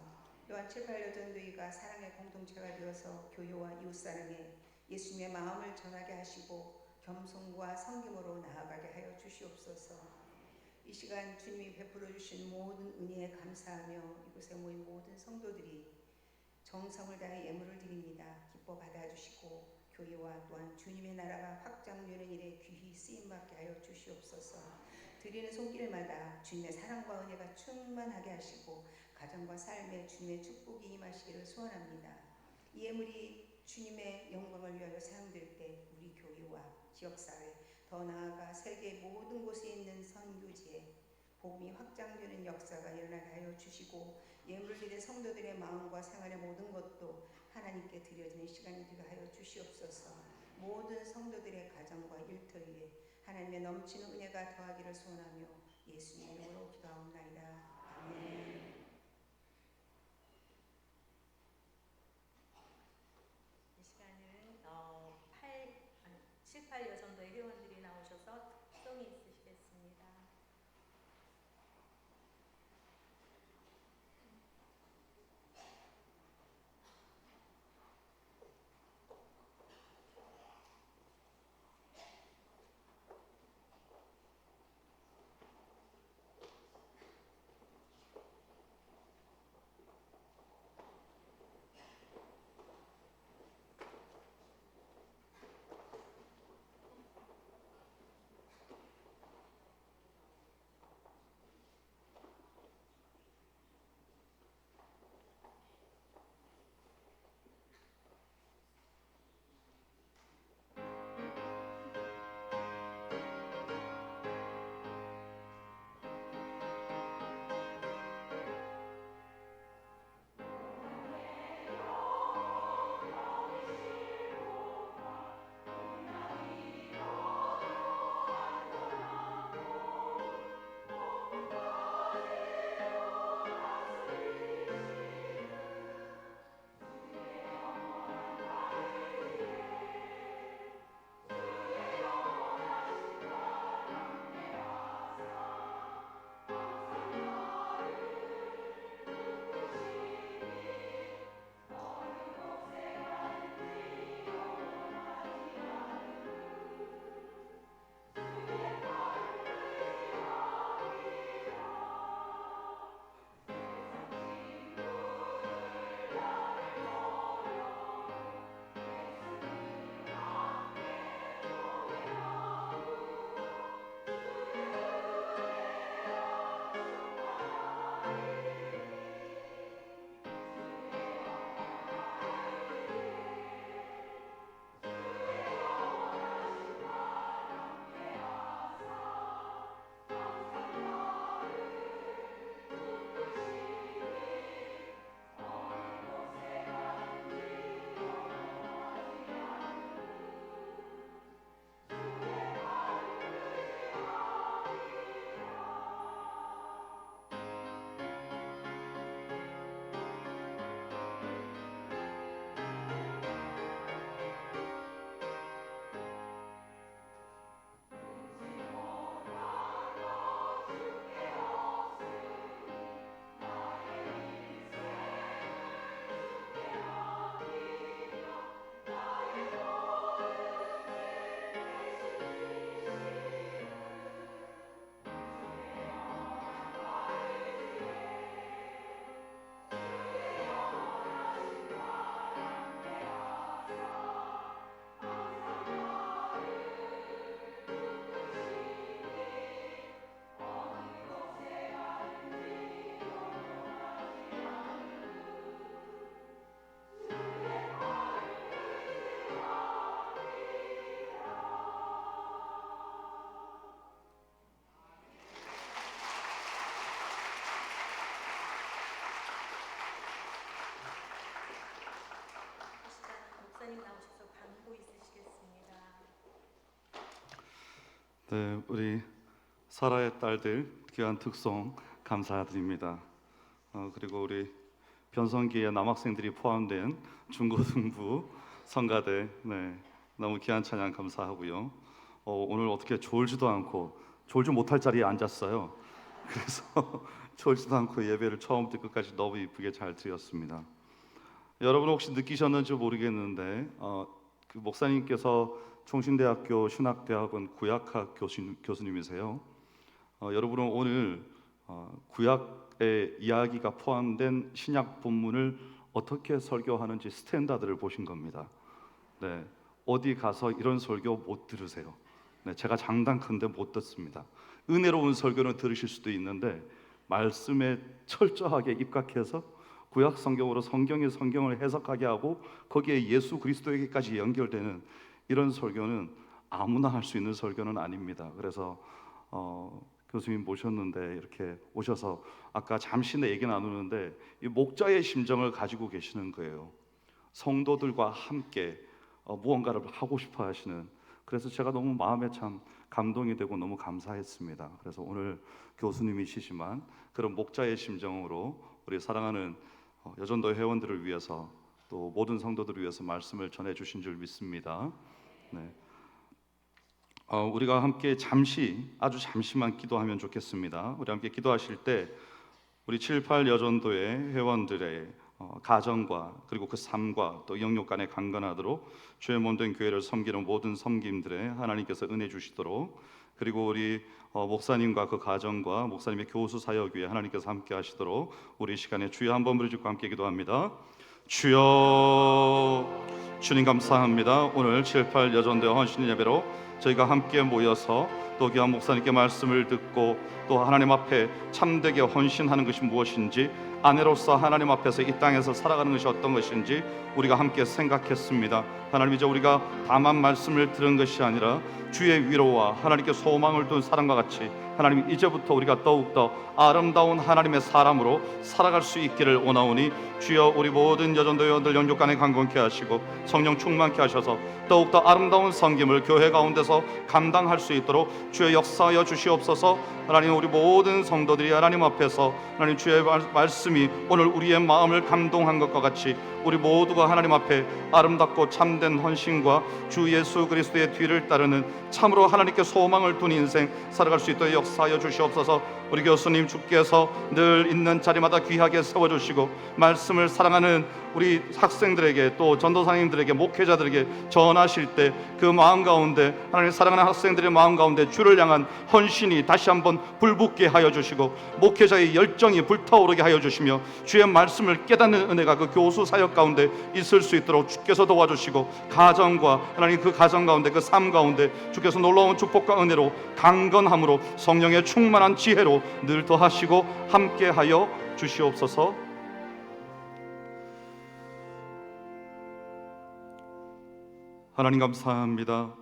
또한 7, 8 여전도회가 사랑의 공동체가 되어서 교회와 이웃사랑에 예수님의 마음을 전하게 하시고 겸손과 섬김으로 나아가게 하여 주시옵소서. 이 시간 주님이 베풀어 주신 모든 은혜에 감사하며 이곳에 모인 모든 성도들이 정성을 다해 예물을 드립니다. 기뻐 받아주시고 교회와 또한 주님의 나라가 확장되는 일에 귀히 쓰임받게 하여 주시옵소서. 드리는 손길마다 주님의 사랑과 은혜가 충만하게 하시고 가정과 삶에 주님의 축복이 임하시기를 소원합니다. 이 예물이 주님의 영광을 위하여 사용될 때 우리 교회와 지역사회, 더 나아가 세계 모든 곳에 있는 선교지에 복음이 확장되는 역사가 일어나게 하여 주시고 예물을 드린 성도들의 마음과 생활의 모든 것도 하나님께 드려지는 시간이 되게 하여 주시옵소서. 모든 성도들의 가정과 일터에 하나님의 넘치는 은혜가 더하기를 소원하며 예수님의 이름으로 기도하옵나이다. 아멘. 이 시간은 7, 8 여전도의 회원들이 나오셔서 특성이 있으시겠습니다. 나오셔서 광고 있으시겠습니다. 네, 우리 사라의 딸들 귀한 특송 감사드립니다. 그리고 우리 변성기의 남학생들이 포함된 중고등부 성가대, 네, 너무 귀한 찬양 감사하고요. 오늘 어떻게 졸지도 않고 졸지 못할 자리에 앉았어요. 그래서 졸지도 않고 예배를 처음부터 끝까지 너무 이쁘게 잘 드렸습니다. 여러분 혹시 느끼셨는지 모르겠는데 그 목사님께서 총신대학교 신학대학원 구약학 교수님이세요. 여러분은 오늘 구약의 이야기가 포함된 신약 본문을 어떻게 설교하는지 스탠다드를 보신 겁니다. 네, 어디 가서 이런 설교 못 들으세요. 네, 제가 장담컨대 못 듣습니다. 은혜로운 설교는 들으실 수도 있는데 말씀에 철저하게 입각해서 구약 성경으로 성경의 성경을 해석하게 하고 거기에 예수 그리스도에게까지 연결되는 이런 설교는 아무나 할 수 있는 설교는 아닙니다. 그래서 교수님 모셨는데 이렇게 오셔서 아까 잠시 얘기 나누는데 이 목자의 심정을 가지고 계시는 거예요. 성도들과 함께 무언가를 하고 싶어 하시는. 그래서 제가 너무 마음에 참 감동이 되고 너무 감사했습니다. 그래서 오늘 교수님이시지만 그런 목자의 심정으로 우리 사랑하는 여전도 회원들을 위해서 또 모든 성도들을 위해서 말씀을 전해 주신 줄 믿습니다. 네. 우리가 함께 아주 잠시만 기도하면 좋겠습니다. 우리 함께 기도하실 때 우리 7.8 여전도의 회원들의 가정과 그리고 그 삶과 또 영육 간에 강건하도록 주의 몸된 교회를 섬기는 모든 섬김들에 하나님께서 은혜 주시도록, 그리고 우리 목사님과 그 가정과 목사님의 교수 사역 위에 하나님께서 함께 하시도록 우리 시간에 주여 한번 부르짖고 함께 기도합니다. 주여, 주님 감사합니다. 오늘 7.8 여전도의 헌신 예배로 저희가 함께 모여서 또 귀한 목사님께 말씀을 듣고 또 하나님 앞에 참되게 헌신하는 것이 무엇인지, 아내로서 하나님 앞에서 이 땅에서 살아가는 것이 어떤 것인지 우리가 함께 생각했습니다. 하나님, 이제 우리가 다만 말씀을 들은 것이 아니라 주의 위로와 하나님께 소망을 둔 사람과 같이 하나님, 이제부터 우리가 더욱더 아름다운 하나님의 사람으로 살아갈 수 있기를 원하오니 주여, 우리 모든 여전도 회원들 영육 간에 강건케 하시고 성령 충만케 하셔서 더욱더 아름다운 섬김을 교회 가운데서 감당할 수 있도록 주의 역사하여 주시옵소서. 하나님, 우리 모든 성도들이 하나님 앞에서 하나님 주의 말씀이 오늘 우리의 마음을 감동한 것과 같이 우리 모두가 하나님 앞에 아름답고 참된 헌신과 주 예수 그리스도의 뒤를 따르는 참으로 하나님께 소망을 둔 인생 살아갈 수 있도록 역사하여 주시옵소서. 우리 교수님 주께서 늘 있는 자리마다 귀하게 세워주시고 말씀을 사랑하는 우리 학생들에게 또 전도사님들에게 목회자들에게 전하실 때 그 마음 가운데 하나님 사랑하는 학생들의 마음 가운데 주를 향한 헌신이 다시 한번 불붙게 하여 주시고 목회자의 열정이 불타오르게 하여 주시며 주의 말씀을 깨닫는 은혜가 그 교수 사역 가운데 있을 수 있도록 주께서 도와주시고 가정과 하나님 그 가정 가운데 그 삶 가운데 주께서 놀라운 축복과 은혜로 강건함으로 성령의 충만한 지혜로 늘 더하시고 함께 하여 주시옵소서. 하나님 감사합니다.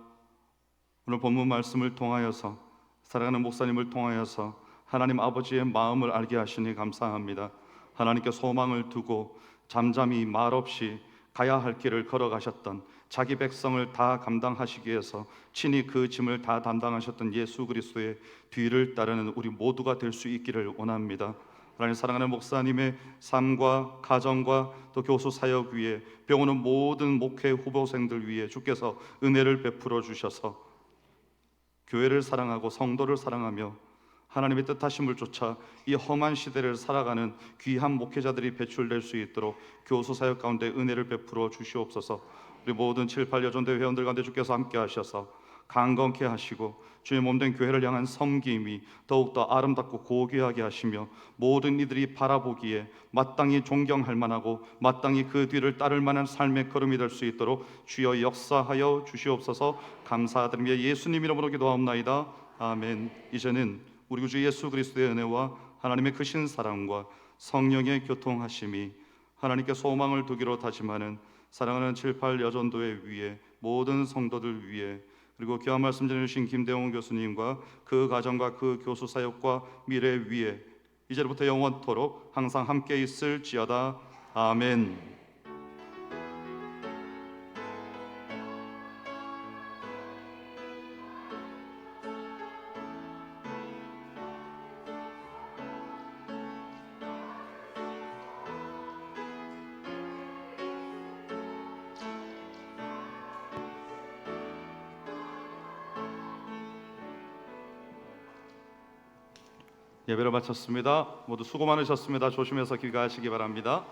오늘 본문 말씀을 통하여서 사랑하는 목사님을 통하여서 하나님 아버지의 마음을 알게 하시니 감사합니다. 하나님께 소망을 두고 잠잠히 말없이 가야 할 길을 걸어가셨던, 자기 백성을 다 감당하시기 위해서 친히 그 짐을 다 담당하셨던 예수 그리스도의 뒤를 따르는 우리 모두가 될 수 있기를 원합니다. 하나님 사랑하는 목사님의 삶과 가정과 또 교수 사역 위에 배우는 모든 목회 후보생들 위에 주께서 은혜를 베풀어 주셔서 교회를 사랑하고 성도를 사랑하며 하나님의 뜻하심을 쫓아 이 험한 시대를 살아가는 귀한 목회자들이 배출될 수 있도록 교수 사역 가운데 은혜를 베풀어 주시옵소서. 우리 모든 7.8 여전대 회원들 가운데 주께서 함께 하셔서 강건케 하시고 주의 몸된 교회를 향한 섬김이 더욱더 아름답고 고귀하게 하시며 모든 이들이 바라보기에 마땅히 존경할 만하고 마땅히 그 뒤를 따를 만한 삶의 걸음이 될 수 있도록 주여 역사하여 주시옵소서. 감사드리며 예수님 이름으로 기도하옵나이다. 아멘. 이제는 우리 구주 예수 그리스도의 은혜와 하나님의 크신 사랑과 성령의 교통하심이 하나님께 소망을 두기로 다짐하는 사랑하는 7.8 여전도회 위에 모든 성도들 위에 그리고 귀한 말씀 전해주신 김대웅 교수님과 그 가정과 그 교수 사역과 미래 위에 이제부터 영원토록 항상 함께 있을지어다. 아멘. 예배를 마쳤습니다. 모두 수고 많으셨습니다. 조심해서 귀가하시기 바랍니다.